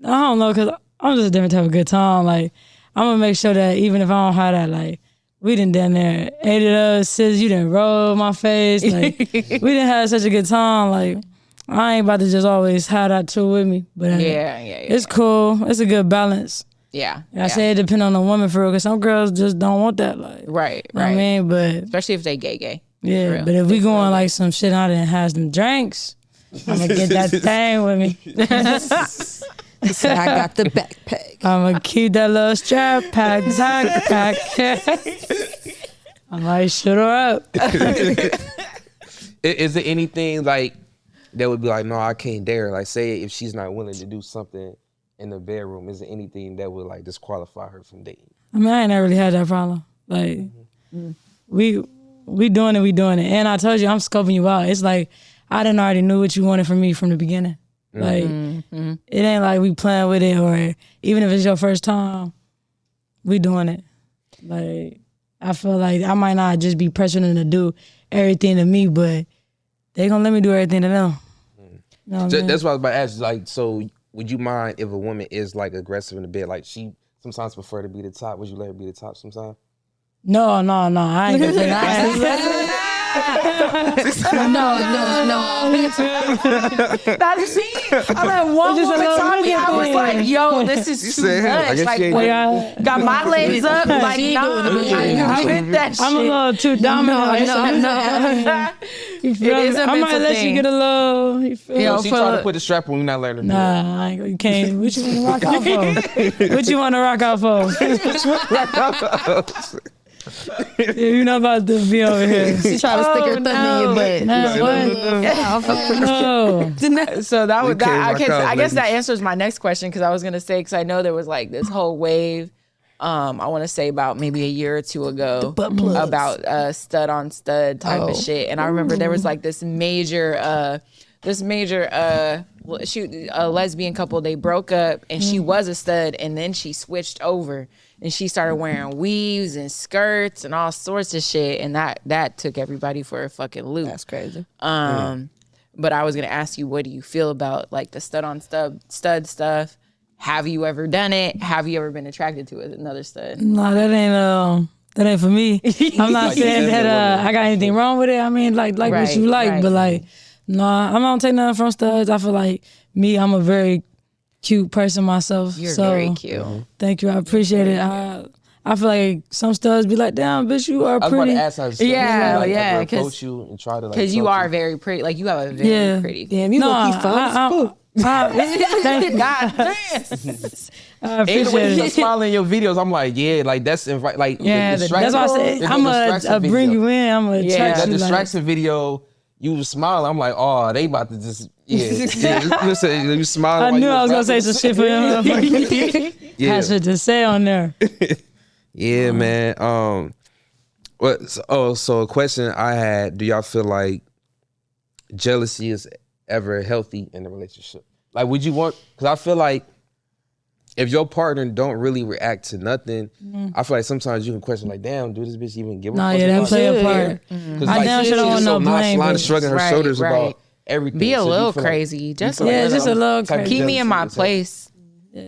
I don't know, cause I'm just a different type of good time. Like I'm gonna make sure that even if I don't have that, like we done down there ate it up, sis, you done roll my face. Like we didn't have such a good time. Like I ain't about to just always have that too with me. But Yeah. it's cool. It's a good balance. Yeah. I say it depends on the woman for real, cause some girls just don't want that. Like Right. you know what I mean, but Especially if they gay. yeah, real. but if we going like some shit out and has them drinks, I'm gonna get that thing with me. So I got the backpack. I'm gonna keep that little strap pack. I might shoot her up. Is there anything like that would be like, no, I can't dare? Like, say if she's not willing to do something in the bedroom, is there anything that would like disqualify her from dating? I mean, I ain't never really had that problem. Like, we doing it. And I told you, I'm scoping you out. It's like, I done already knew what you wanted from me from the beginning. Like, it ain't like we playing with it, or even if it's your first time, we doing it. Like, I feel like I might not just be pressuring them to do everything to me, but they gonna let me do everything to them. You know what I mean? That's what I was about to ask. Like, so would you mind if a woman is like aggressive in the bed? Like, she sometimes prefer to be the top. Would you let her be the top sometimes? No, I ain't gonna say that. No. That's me. I let one Just a woman little tell me, I was thing. like, yo, this is too said, I much. guess Like, she ain't when Yeah. got my legs up, like, She no, doing it. you fit that shit. I'm a little too dominant. No. You feel It is me? a I might mental let thing. you get a little. You feel Yo, me? She for tried a- to put the strap on, we not letting her do it. Nah, I ain't, you can't. What you want to rock out for? What you want to rock out for? Yeah, you not about to be over here. She trying to stick her thumb in your butt. Nah, what? No. So that was can't that. rock out, I guess that ladies. answers my next question, because I was gonna say, because I know there was like this whole wave. I want to say about maybe a year or two ago about stud on stud type of shit, and I remember there was like this major a lesbian couple. They broke up, and she was a stud, and then she switched over, and she started wearing weaves and skirts and all sorts of shit, and that took everybody for a fucking loop. That's crazy. But I was gonna ask you, what do you feel about like the stud on stud stuff? Have you ever done it? Have you ever been attracted to another stud? No, that ain't for me. I'm not Like, saying you that said, I got anything wrong with it. I mean, like what Right, you like, right. but like, no, I don't take nothing from studs. I feel like me, I'm a very cute person myself. You're so very cute. thank you, I appreciate it. I feel like some studs be like, damn, bitch, you are I was about pretty. to ask her. Yeah, like, yeah, ever 'cause- approach you and try to like. Because you talk to are very pretty. Like, you have a very Yeah. pretty. Damn, you look he fun. Thank God damn. I And the way appreciate you it. smile in your videos, I'm like, yeah, like that's like Yeah, the That's why I distraction- said the I'm gonna distraction bring video. you in. I'm gonna Yeah. attract That you. Like, distraction video, you was smiling. I'm like, oh, they about to just listen. You smiling. I while knew you I was gonna say rapping. some shit for him. Yeah, Had shit to say on there. yeah, man. So a question I had: do y'all feel like jealousy is ever healthy in a relationship? Like, would you want? Because I feel like if your partner don't really react to nothing, I feel like sometimes you can question, like, damn, do this bitch even give a Nah, fuck? yeah, that about play it? a part. Because I like, damn she's sure don't want just so no blame, nonchalant and bitch. shrugging her Right, shoulders right. about everything. Be a So do you little feel like- crazy. Just a feel like Yeah, little. just a little type of crazy. Keep me in my jealousy is place.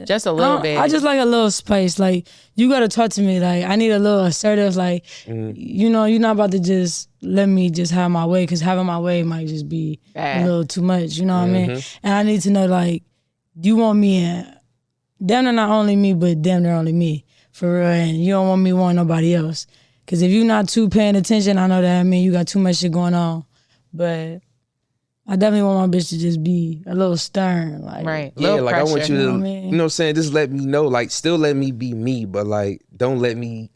Just a little bit. I just like a little space. Like, you gotta talk to me. Like, I need a little assertive. Like, you know, you're not about to just let me just have my way, because having my way might just be Bad. a little too much. You know what I mean? And I need to know, like, you want me in, damn near not only me, but damn near only me. For real. And you don't want me wanting nobody else. Because if you're not too paying attention, I know that I mean you got too much shit going on. but I definitely want my bitch to just be a little stern, like Right. Yeah, Little like I want pressure. you to, You know what I mean? you know what I'm saying? Just let me know, like still let me be me, but like don't let me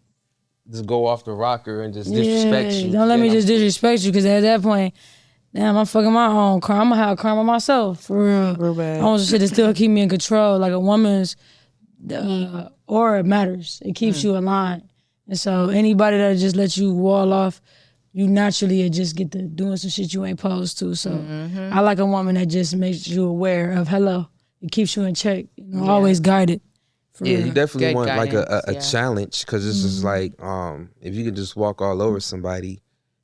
just go off the rocker and just disrespect you. Don't let me Then just disrespect you, because at that point, damn, I'm fucking my own karma. I'm gonna have karma myself, for real. Real bad. I want some shit to still keep me in control. Like a woman's aura matters. It keeps you aligned. And so anybody that just lets you wall off, you naturally just get to doing some shit you ain't supposed to. So I like a woman that just makes you aware of hello. It keeps you in check. You know, always guided. For Yeah, real. you definitely Good want like a guidance, challenge, because this is like if you can just walk all over somebody,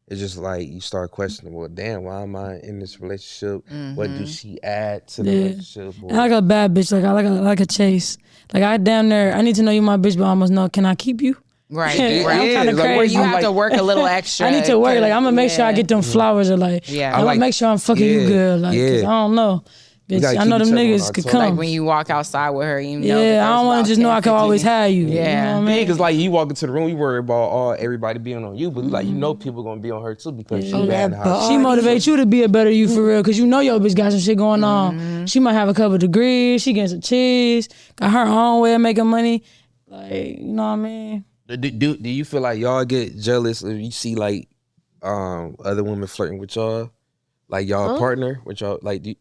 it's just like you start questioning, well, damn, why am I in this relationship? What do she add to the relationship? Or, I like a bad bitch. Like I like a chase. Like I damn near, I need to know you my bitch, but I almost know, can I keep you? Right. I'm Right. kinda like, crazy. Where you I'm have like- to work a little extra. I need to work. Like I'm gonna make sure I get them flowers, or like Yeah. I'm gonna like- make sure I'm fucking you yeah, good. Like 'cause yeah. I don't know. Bitch, gotta I know keep them each other on niggas our could toes. come. Like when you walk outside with her, you know. that Yeah, I there's don't want about to just know 10, I can always 15. have you. Yeah. You know what I yeah, mean? because like you walk into the room, you worry about everybody being on you, but like you know people gonna be on her too because she bad in the house. She motivates you to be a better you for real, cause you know your bitch got some shit going on. She might have a couple degrees, she getting some cheese, got her own way of making money. Like, you know what I mean? Do you feel like y'all get jealous if you see like other women flirting with y'all, like y'all partner with y'all? Like do you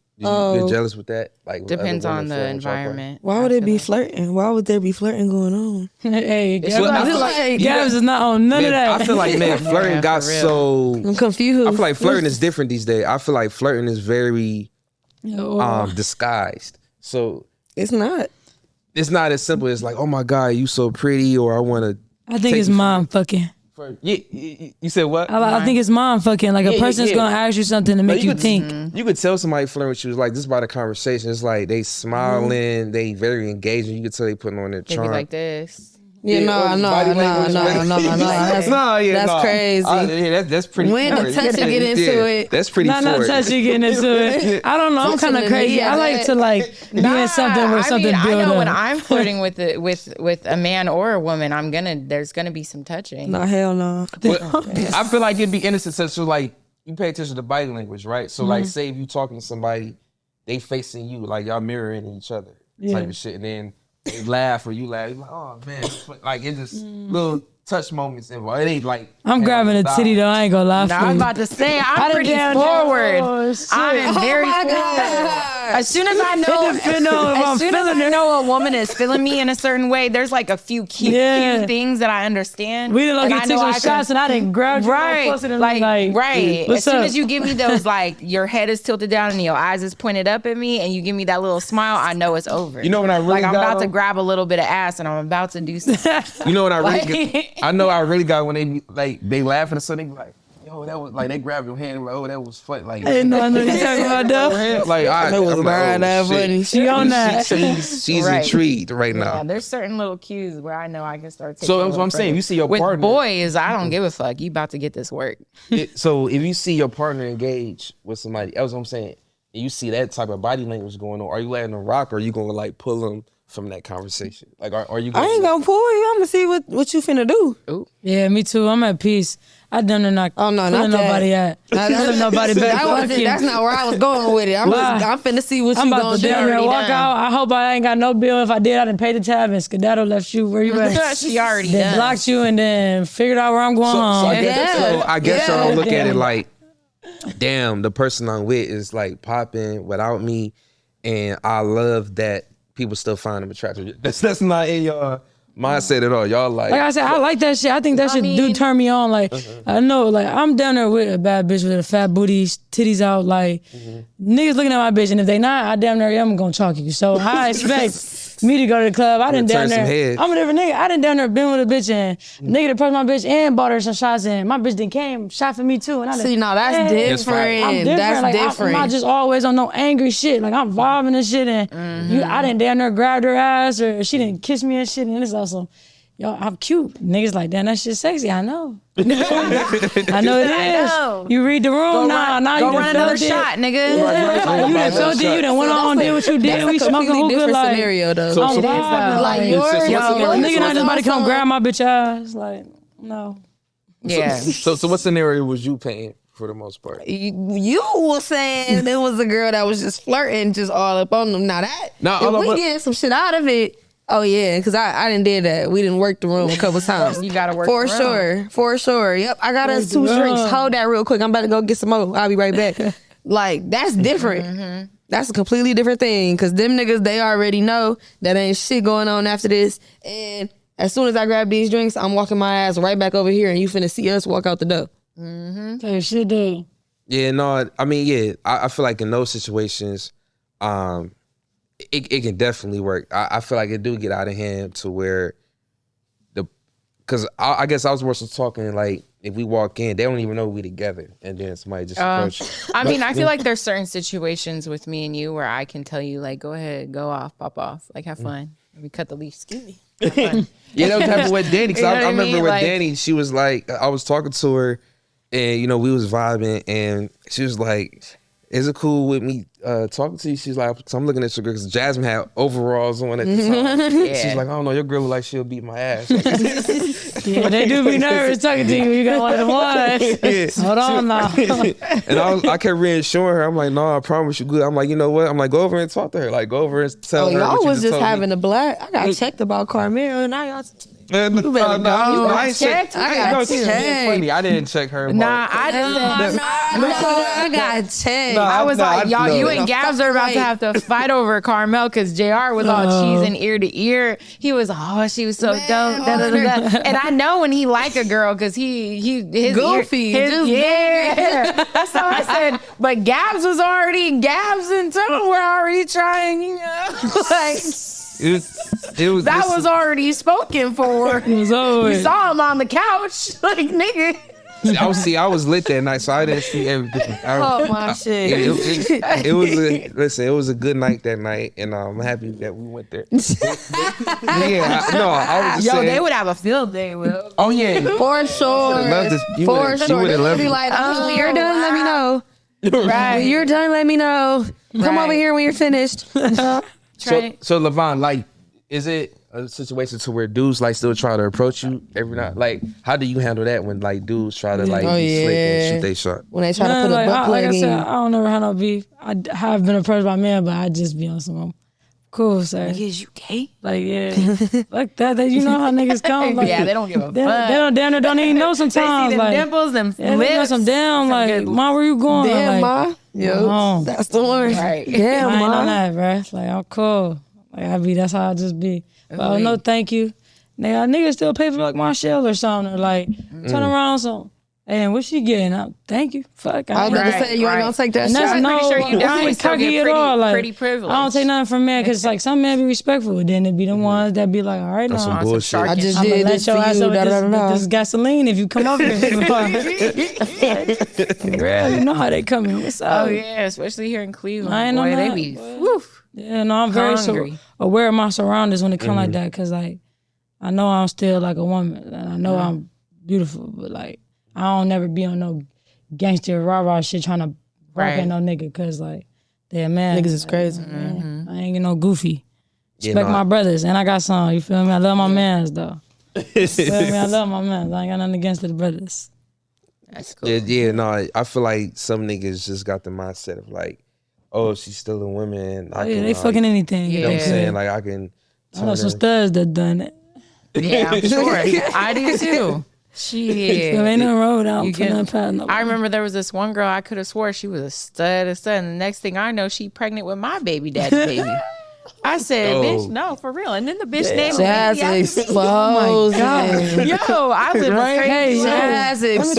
get jealous with that? Like with other Depends women on the flirting with y'all partner? environment. Why would it be flirting? Why would there be flirting going on? Hey, Gabs, Well, I feel like- Gabs is not on none of Man, that. I feel like man, flirting Yeah, got for real. so. I'm confused. I feel like flirting is different these days. I feel like flirting is very disguised. So It's not. it's not as simple as like, oh my God, you so pretty, or I want to. I think it's mom fucking. Yeah, you said what? I think it's mom fucking. Like a Yeah, person's yeah. gonna ask you something to make you could, think. You could tell somebody flirting with you is like this about a conversation. It's like they smiling, they very engaging. You could tell they putting on their They be charm. like this. Yeah, no. body language, That's, that's crazy. That's pretty. When the forward. touch to get into it. That's pretty. Not forward. touching getting into it. I don't know. I'm Touching kind of the crazy. knee, I like to like be in something where something I build know up. when I'm flirting with a man or a woman, there's gonna be some touching. No, hell no. But I feel like it'd be innocent. So like you pay attention to body language, right? So like say if you talking to somebody, they facing you, like y'all mirroring each other, type of shit, and then they laugh or you laugh. You're like, oh man, like it's just little touch moments involved. It ain't like I'm grabbing a titty though. I ain't gonna lie. Now, for I'm you. about to say I'm pretty damn forward. know. Oh, shit. I'm very forward. As soon as I know, depend on if I'm as soon as feeling I it. know a woman is feeling me in a certain way, there's like a few key things that I understand. We didn't and like I take know some I can- shots and I didn't grab you Right, closer than like right. What's As soon up? as you give me those, like your head is tilted down and your eyes is pointed up at me, and you give me that little smile, I know it's over. You know what I really like I'm got about to on? grab a little bit of ass, and I'm about to do something. You know what I really Like- get? I know I really got when they be, like they laughing or something. They be like, yo, that was like they grab your hand like, oh, that was fun. Like, I didn't know I know you talking about that. like That was that funny. She on that. She's Right. intrigued right Yeah, now. there's certain little cues where I know I can start taking. So a that's little what I'm saying. further. You see your With partner. boys, I don't give a fuck. You about to get this work. So if you see your partner engage with somebody, that's what I'm saying. And you see that type of body language going on, are you letting them rock, or are you gonna like pull them from that conversation? Like, are you? I ain't gonna pull you. I'm gonna see what you finna do. Yeah, me too. I'm at peace. I done not. Oh, no, not pulling that. nobody at. Now, Pulling nobody back. Fuck you. That's not where I was going with it. I'm finna see what I'm you about gonna to do. down there Already walk done. out. I hope I ain't got no bill. If I did, I didn't pay the tab and skedaddle left you. Where you at? She already Then done. blocked you and then figured out where I'm going So home. I guess Yeah. y'all look at it Damn. like, damn, the person I'm with is like popping without me, and I love that people still find them attractive. That's not in your mindset at all. Y'all like Like I said, I like that shit. I think that shit do mean- turn me on. Like I know, like I'm down there with a bad bitch with a fat booty, titties out. Like niggas looking at my bitch, and if they not, I damn near I'm gonna chalk you. So I expect me to go to the club. I done down turn some there. head. I'm a different nigga. I done down there been with a bitch and nigga that approached my bitch and bought her some shots, and my bitch then came shot for me too. And I done, See, now that's Hey, different. I'm different. That's Like, different. I'm not just always on no angry shit. Like I'm vibing and shit, and I didn't down there grabbed her ass or she didn't kiss me and shit, and it's also. Yo, I'm cute. Niggas like, damn, that shit sexy. I know. I know it is. know. You read the room. Go Now run you done another felt it. shot, nigga. You done felt it. You done went on, did what you did. We That's a smoking completely hookah different like. scenario though. So- I'm so- vibing. like It's yours, just- A what's- nigga not just about to come also- grab my bitch ass. Like, no. Yeah. So what scenario was you painting for the most part. You were saying there was a girl that was just flirting, just all up on them. Now that if we getting some shit out of it. Oh yeah, because I didn't did that. We didn't work the room a couple times. You gotta work for the room. For sure. Yep, I got us 2 drinks. Hold that real quick. I'm about to go get some more. I'll be right back. Like that's different. That's a completely different thing. Cause them niggas, they already know that ain't shit going on after this. And as soon as I grab these drinks, I'm walking my ass right back over here, and you finna see us walk out the door. Hey, shit, dude. Yeah, no, I mean, yeah, I feel like in those situations, it can definitely work. I feel like it do get out of hand to where because I guess I was more so talking like if we walk in, they don't even know we together, and then somebody just approach. I mean, I feel like there's certain situations with me and you where I can tell you like, go ahead, go off, pop off, like have fun. We cut the leash. Excuse me. Have fun. Yeah, that was happening with Danny. Cause You know I what I remember mean? with Like- Danny, she was like, I was talking to her, and we was vibing, and she was like, "Is it cool with me talking to you?" She's like, "So I'm looking at your girl," because Jasmine had overalls on at the time. She's like, "I don't know, your girl look like she'll beat my ass." Yeah, they do be nervous talking to you. You got one of them ones. Hold on now. And I kept reassuring her. I'm like, "No, I promise you good." I'm like, you know what? I'm like, go over and talk to her. Like, go over and tell her. Y'all what you was just told me. having a black. I got checked about Carmel, and now y'all. Man, You better go. I ain't checked. checked. I got No, she's being checked. funny. I didn't check her. Nah, I didn't. I got checked. I was like, I y'all, know. you and Gabs are about to have to fight over Carmel because JR was all cheesing ear to ear. He was, oh, she was so dope. Da, da, da, da. And I know when he like a girl because his Goofy, ear, just yeah. So I said, but Gabs and Tone were already trying, like It was that was already spoken for. It was You always. saw him on the couch, like nigga. I was lit that night, so I didn't see everything. Oh my shit. It was a good night that night, and I'm happy that we went there. I was just Yo, saying. they would have a field day, Will. Oh yeah, For sure. loved this. You For would've- you sure. would've They loved be it. like, when you're done, let me know. Right. When you're done, let me know. Come Right. over here when you're finished. So Right. Levon, like, is it a situation to where dudes like still try to approach you every night? Like, how do you handle that when like dudes try to like Oh, be slick and yeah. shoot they shot? When they try to put a like, butt like plug I said, in. I don't ever have no beef. have been approached by men, but I just be on some cool, sir. Is you gay? Like, yeah, like that. You know how niggas come. Like, Yeah, they don't give a They fuck. don't damn near don't even know They see sometimes. them Like, dimples, them yeah, they got lips. some damn. Like, good- ma, where you going? Damn, like, ma. Yo, on. that's the one. Right. Damn, I ain't ma. on that, bruh. Like, I'm cool. Like, that's how I just be. But no, thank you. Niggas still pay for like my shell or something. Or like, turn around something. And what she getting? Thank you. Fuck. I was about to Right, say, you ain't right. gonna take that And shit. that's I'm pretty no, sure you I definitely ain't still cocky get at all. Like, pretty privileged. I don't take nothing from men because like some men be respectful, but then it be the ones that be like, all right, That's now some bullshit. shark- I just I'm gonna did let this your for ass you. up Da, da, da, with da. this gasoline if you come over here. Girl, you know how they come in. What's up? Oh yeah, especially here in Cleveland. I ain't boy, on they that, be boy. woof. Yeah, no, I'm very Hungry. aware of my surroundings when it come like that, cause like I know I'm still like a woman, and I know I'm beautiful, but like I don't never be on no gangster rah shit trying to bark Right. at no nigga, cause like they're man. Niggas is crazy. Man, I ain't get no goofy. Yeah, Respect no, my brothers, and I got some. You feel me? I love my mans though. You feel me? I love my mans. I ain't got nothing against the brothers. That's cool. Yeah, no, I feel like some niggas just got the mindset of like, oh, if she's still a woman, Oh yeah, they fucking anything. You know what I'm Yeah. saying? Like I can. I know some studs that done it. Yeah, I'm sure. I do too. Shit. So ain't nothing wrong with that. I'm You putting get- that patent up. I remember there was this one girl I could have swore she was a stud, and the next thing I know, she pregnant with my baby daddy baby. I said, Oh. bitch, no, for real. And then the bitch named Jazz me. I was- exposed. Yo, I live Right? crazy. Hey, Jazz Yo, exposed.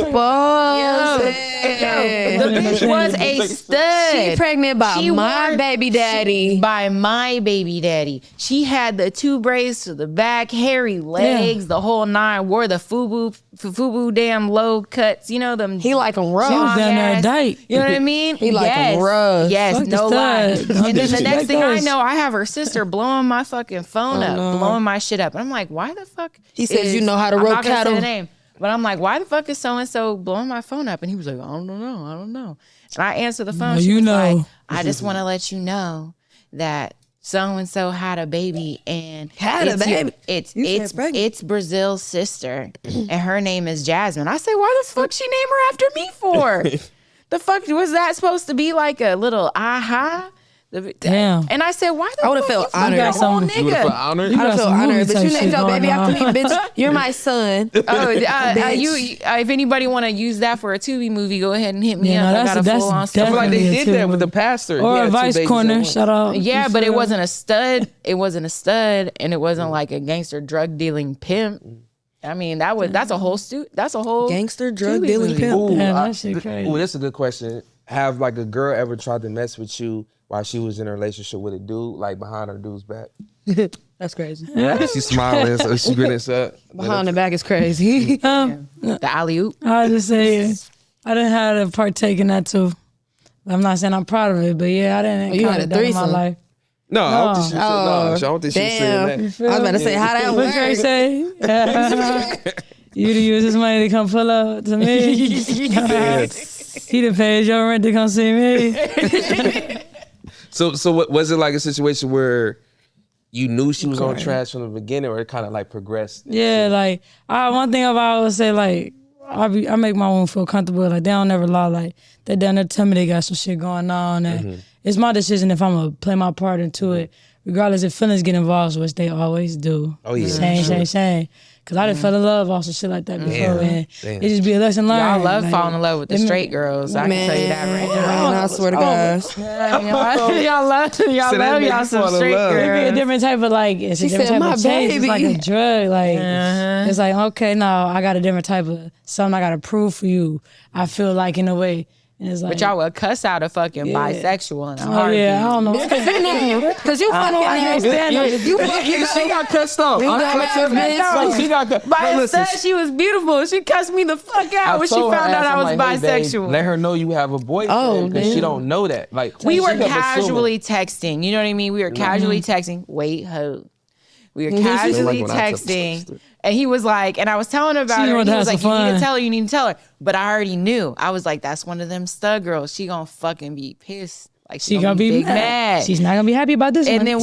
the bitch was a stud. She pregnant by She my wore- baby daddy. By my baby daddy. She had the 2 braids to the back, hairy legs, the whole 9, wore the FUBU damn low cuts, you know, them. He like him rough. She was down there long-ass- dyke. You know what I mean? He like yes. them rough. Yes, Fuck the no lie. stud. Don't And then the next disrespect thing I us. know, I have her sister blowing my fucking phone up, blowing my shit up. And I'm like, why the fuck? He says, you know how to I'm rope not gonna say cattle. the name, but I'm like, why the fuck is so and so blowing my phone up? And he was like, I don't know. And I answer the phone. No, She you was know. like, I just want to let you know that so and so had a baby and Had a it's baby? You said pregnant. it's Brazil's sister and her name is Jasmine. I said, why the fuck she name her after me for? The fuck was that supposed to be like a little aha? Damn. And I said, why the I would've fuck felt you honored. fuck that old You would have felt nigga? honored. I don't got feel some honored, movie but type you named shit your baby going after on. me, bitch. You're my son. Oh, Bitch. if anybody want to use that for a Tubi movie, go ahead and hit me Yeah, up. no, I got a that's full on I feel story. like they Definitely a did that two with the pastor. He Or had two Vice babies at Corner. once. Shout out. Yeah, You but it feel? wasn't a stud. It wasn't a stud, and it wasn't like a gangster drug dealing pimp. I mean, that's a whole Gangster drug Tubi dealing movie. pimp. Ooh, Damn, that shit crazy. Ooh, that's a good question. Have like a girl ever tried to mess with you while she was in a relationship with a dude, like behind her dude's back? That's crazy. She's smiling, so she grinning up. Behind the back is crazy. The alley oop. I just say I didn't have to partake in that too. I'm not saying I'm proud of it, but yeah, I didn't. You had encounter a that in my threesome? life. No, I don't think she said, no, I don't think she was damn. saying I that. was about to say how that What Trey works. say? You to use this money to come pull up to me. He done paid your rent to come see me. So what was it like a situation where you knew she was on trash from the beginning, or it kind of like progressed? Yeah, like one thing I always say, like I make my woman feel comfortable. Like they don't never lie. Like they down there tell me they got some shit going on, and it's my decision if I'm gonna play my part into it, regardless if feelings get involved, which they always do. Oh, yeah, Shame. Cause I done fell in love off some shit like that before, and Damn. it just be a lesson learned. I love Like, falling in love with the straight girls. I can tell you that right now. Man, I swear to God. Y'all love y'all some straight It be a girls. different type of like. It's a She different said, type "My of chase. It's like a baby." drug. Like it's like okay, now I got a different type of something I got to prove for you. I feel like in a way, and it's like. But y'all would cuss out a fucking bisexual in a Oh heartbeat. yeah, I don't know. Because you fucking I can't stand it. She got cussed off. She got cussed. By herself, she was beautiful. She cussed me the fuck out when she found out I was bisexual. Let her know you have a boyfriend, Oh, because she damn. don't know that. Like We she were kept assuming. casually texting. You know what I mean? We were casually texting. Wait, ho. We were casually Like when I took texting. And he was like, and I was telling her about She her. wanted And he to was have like, some you need to fun. tell her, you need to tell her. But I already knew. I was like, that's one of them stud girls. She gonna fucking be pissed. Like She gonna be big mad. She's not gonna be happy about this And one. then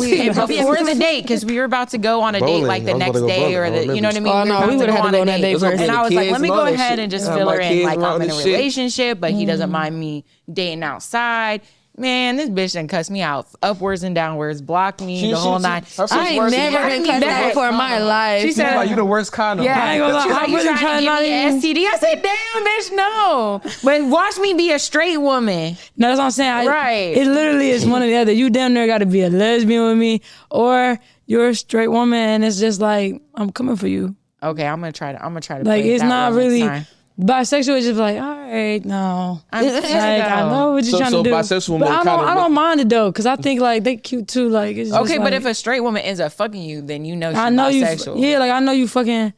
before the date, because we were about to go on a date Bowling. like the I was about next to go day bowling. or I the, you know what I mean? Oh, We no, were we about would've to had go to on go a on that date. date first. And I was like, Kids let me and go all that ahead shit. and just Have fill my her in. kids Like and all I'm in a that shit. relationship, but he doesn't mind me dating outside. Man, this bitch done cuss me out upwards and downwards, blocked me the whole night. I ain't never been cussed out before in my life. She said, Like you the worst kind of. yeah, I ain't gonna lie, she's like, I'm you really trying trying to not give me even- an STD? I said, damn, bitch, no. But watch me be a straight woman. No, that's what I'm saying. Right. It literally is one or the other. You damn near got to be a lesbian with me, or you're a straight woman, and it's just like I'm coming for you. Okay, I'm gonna try to. Like play it it's that not way next really time. bisexual. It's just like all right, no. I'm Like I know what you're So- trying so to do. bisexual but women I kinda don't look- mind it though, cause I think like they cute too. Like it's just Okay, but like, if a straight woman ends up fucking you, then you know she's I know you, bisexual. yeah, like I know you fucking.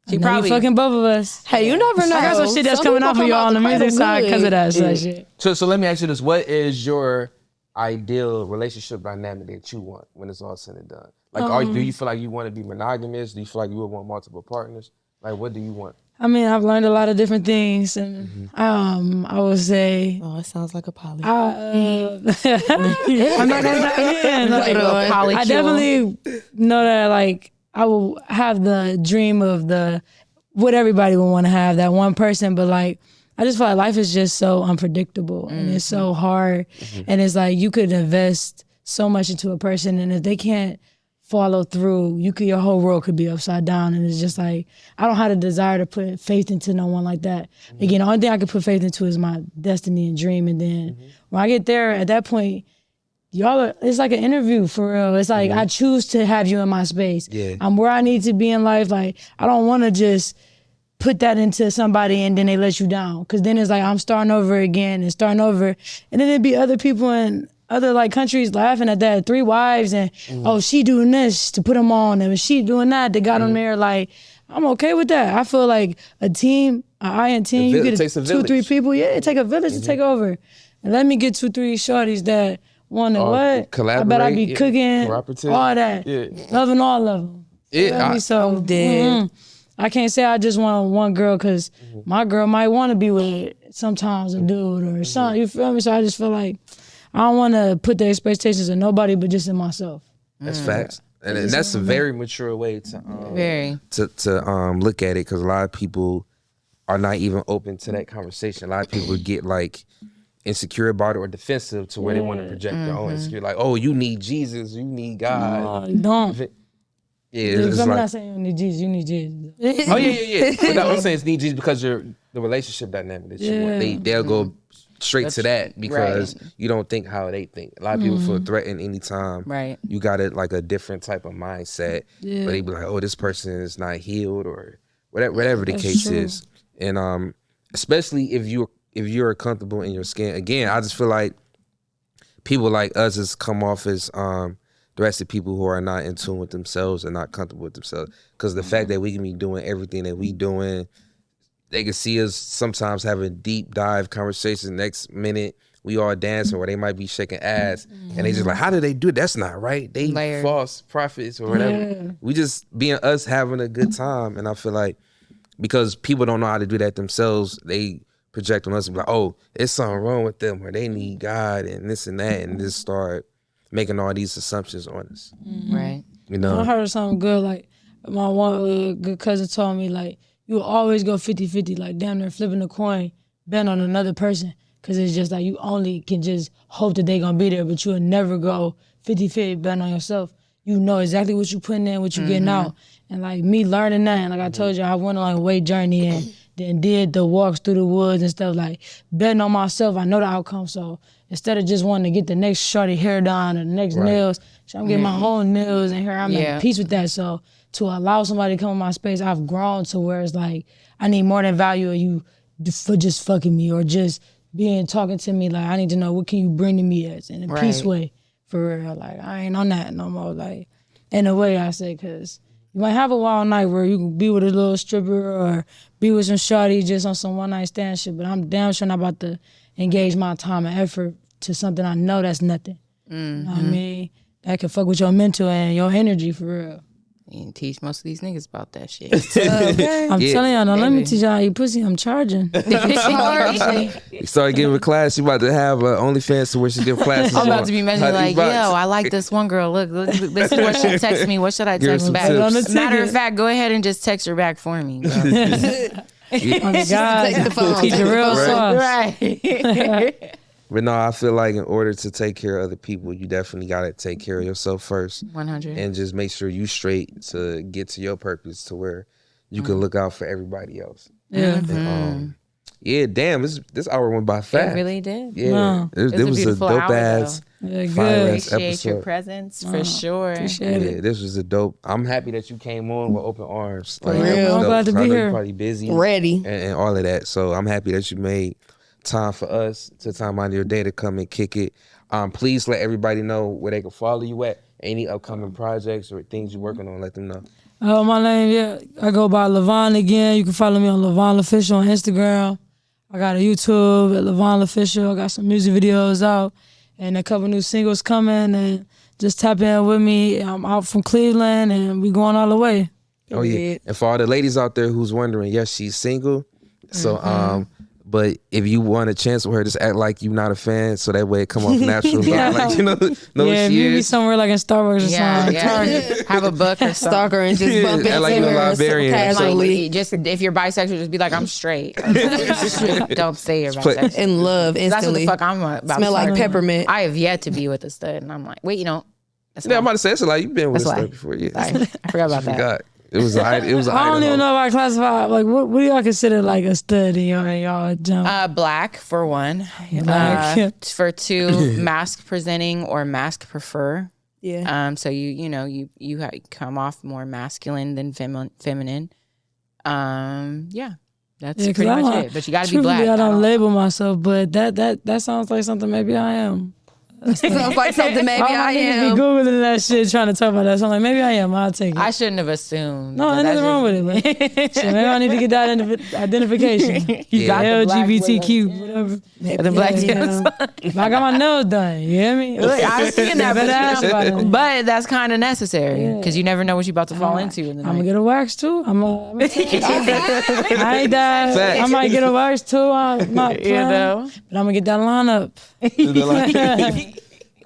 She I know probably you fucking both of us. Hey, you never know. I got some shit that's coming out for y'all on the music side because of that shit. So let me ask you this: what is your ideal relationship dynamic that you want when it's all said and done? Like, do you feel like you want to be monogamous? Do you feel like you would want multiple partners? Like, what do you want? I mean, I've learned a lot of different things, and I would say. Oh, it sounds like a poly. I'm not gonna lie again. Like, polycule. I definitely know that like I will have the dream of the what everybody would want to have, that one person, but like I just feel like life is just so unpredictable and it's so hard, and it's like you could invest so much into a person, and if they can't follow through, your whole world could be upside down. And it's just like I don't have the desire to put faith into no one like that. Again, the only thing I can put faith into is my destiny and dream, and then when I get there, at that point, it's like an interview for real. It's like I choose to have you in my space. Yeah. I'm where I need to be in life. Like I don't want to just put that into somebody and then they let you down, because then it's like I'm starting over again and starting over, and then there'd be other people in other like countries laughing at that, 3 wives, and oh, she doing this to put them on, and she doing that, they got them there. Like I'm okay with that. I feel like a team, an iron team, you it get takes a 2-3 village. people. Yeah, it take a village to take over, and let me get 2-3 shorties that want to what? I bet I collaborate, be yeah, cooking, cooperative. all that, Yeah. loving all of them. So I can't say I just want one girl, because my girl might want to be with sometimes a dude or something. You feel me? So I just feel like I don't want to put the expectations of nobody but just in myself. That's facts. And that's a very mature way to Very. to look at it, because a lot of people are not even open to that conversation. A lot of people get like insecure about it or defensive to where they want to project their own insecurity. Like, oh, you need Jesus, you need God. You don't. Yeah, If it's I'm like, not saying you need Jesus, you need Jesus. oh yeah. But no, I'm saying it's need Jesus because you're the relationship dynamic that you want. They'll go straight to that because you don't think how they think. A lot of people feel threatened anytime. Right. You got like a different type of mindset. Yeah. But they be like, oh, this person is not healed or whatever the case is. And especially if you're comfortable in your skin. Again, I just feel like people like us has come off as the rest of people who are not in tune with themselves and not comfortable with themselves. Because the fact that we can be doing everything that we doing, they can see us sometimes having deep dive conversations. Next minute, we all dancing, or they might be shaking ass, and they just like, how did they do it? That's not right. They Layered. false prophets or whatever. Yeah. We just being us having a good time, and I feel like because people don't know how to do that themselves, they project on us and be like, oh, it's something wrong with them, or they need God and this and that, and just start making all these assumptions on us. Right. You I know? heard something good. Like my one good cousin told me, like you will always go 50-50, like damn near flipping a coin, bet on another person, because it's just like you only can just hope that they gonna be there, but you will never go 50-50 bet on yourself. You know exactly what you putting in, what you getting out, and like me learning that, and like I told you, I went on like a weight journey and then did the walks through the woods and stuff, like betting on myself. I know the outcome, so instead of just wanting to get the next shorty hair done or the next nails, so I'm getting my own nails and hair. I'm at peace with that. So to allow somebody to come in my space, I've grown to where it's like I need more than value of you for just fucking me or just talking to me. Like I need to know what can you bring to me as in a peace way, for real. Like I ain't on that no more. Like in a way I say, because you might have a wild night where you can be with a little stripper or be with some shorty just on some one night stand shit, but I'm damn sure not about to engage my time and effort to something I know that's nothing. You know what I mean? That can fuck with your mental and your energy, for real. You can teach most of these niggas about that shit. I'm telling y'all, don't let me teach y'all how you pussy. I'm charging. You started giving a class, you about to have OnlyFans to where she give classes. I'm about to be mentioning like, yo, I like this one girl. Look, let's see what she texts me. What should I Give her text some back? tips. Matter of fact, go ahead and just text her back for me. Bro. Oh my God. Take the phone. Teach a real sauce. Right. But no, I feel like in order to take care of other people, you definitely got to take care of yourself first. 100. And just make sure you straight to get to your purpose to where you can look out for everybody else. Yeah. And, yeah, damn, this hour went by fast. It really did. Yeah, Wow. it a was a beautiful dope hour, ass. Yeah, fire good. ass Appreciate your episode. presence for sure. Appreciate Yeah, it. this was a dope. I'm happy that you came on with open arms. For that real. was I'm dope, glad to 'cause I be know here. You're probably busy. Ready. And all of that. So I'm happy that you made time for us to time out of your day to come and kick it. Please let everybody know where they can follow you at. Any upcoming projects or things you're working on, let them know. My name, I go by Levon again. You can follow me on Levon Official on Instagram. I got a YouTube at Levon Official. I got some music videos out and a couple new singles coming. And just tap in with me. I'm out from Cleveland and we going all the way. Oh yeah. And for all the ladies out there who's wondering, yes, she's single. So but if you want a chance with her, just act like you're not a fan, so that way it come off natural. Yeah. Like know Yeah, if she you be is. somewhere like in Starbucks or Yeah, something. yeah. Have a book or something. Stalker and just bump Yeah, into like you're a her librarian. casually. Like, just if you're bisexual, just be like, I'm straight. Don't say you're play- bisexual. In love That's what the instantly. fuck I'm about. Smell to like start. peppermint. I have yet to be with a stud, and I'm like, wait, you know, that's Yeah, I'm why. about to say it's like you've been with That's us why. before. Yeah. Sorry, I forgot about that. Forgot. It was an I don't even know if I classify, like, what do y'all consider like a stud in y'all jump? Black for one. Black. For two, mask presenting or mask prefer. Yeah. So you come off more masculine than feminine. Yeah, that's Yeah, 'cause pretty I much don't- it. But you got to be black. Truthfully, I don't I label myself, but that sounds like something maybe I am. Sounds like something maybe All my I niggas am. be googling that shit, trying to talk about that. So I'm like, maybe I am. I'll take it. I shouldn't have assumed. no, but there's that's nothing wrong with it. But shit, maybe I need to get that identification. You got the black LGBTQ, whatever. the black Yeah. If I got my nails done, you hear me? Look, I was thinking that, Better ask about it. but that's kind of necessary because you never know what you're about to fall into in the I'm night. gonna get a wax too. I ain't that. Facts. I might get a wax too. I'm not You playing, know? but I'm gonna get that line up.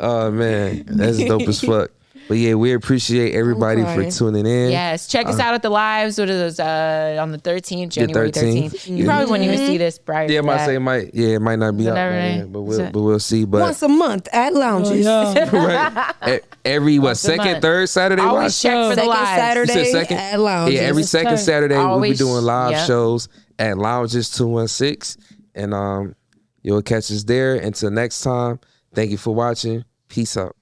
Oh man, that's dope as fuck. But yeah, we appreciate everybody for crying. tuning in. Yes, check us out at the lives. What is on the 13th, January 13th. 13th. You probably won't even see this prior. Yeah, I to might that. say it might not be So out never there, know. but we'll see. But Once a month at lounges. Yeah. right, every a second, month. third Saturday. Always watch? check for the Second lives. Saturday You said second? at lounges. Yeah, every second tight. Saturday we'll be Always- doing live yep. shows at Lounges 216, and you'll catch us there. Until next time, thank you for watching. Peace out.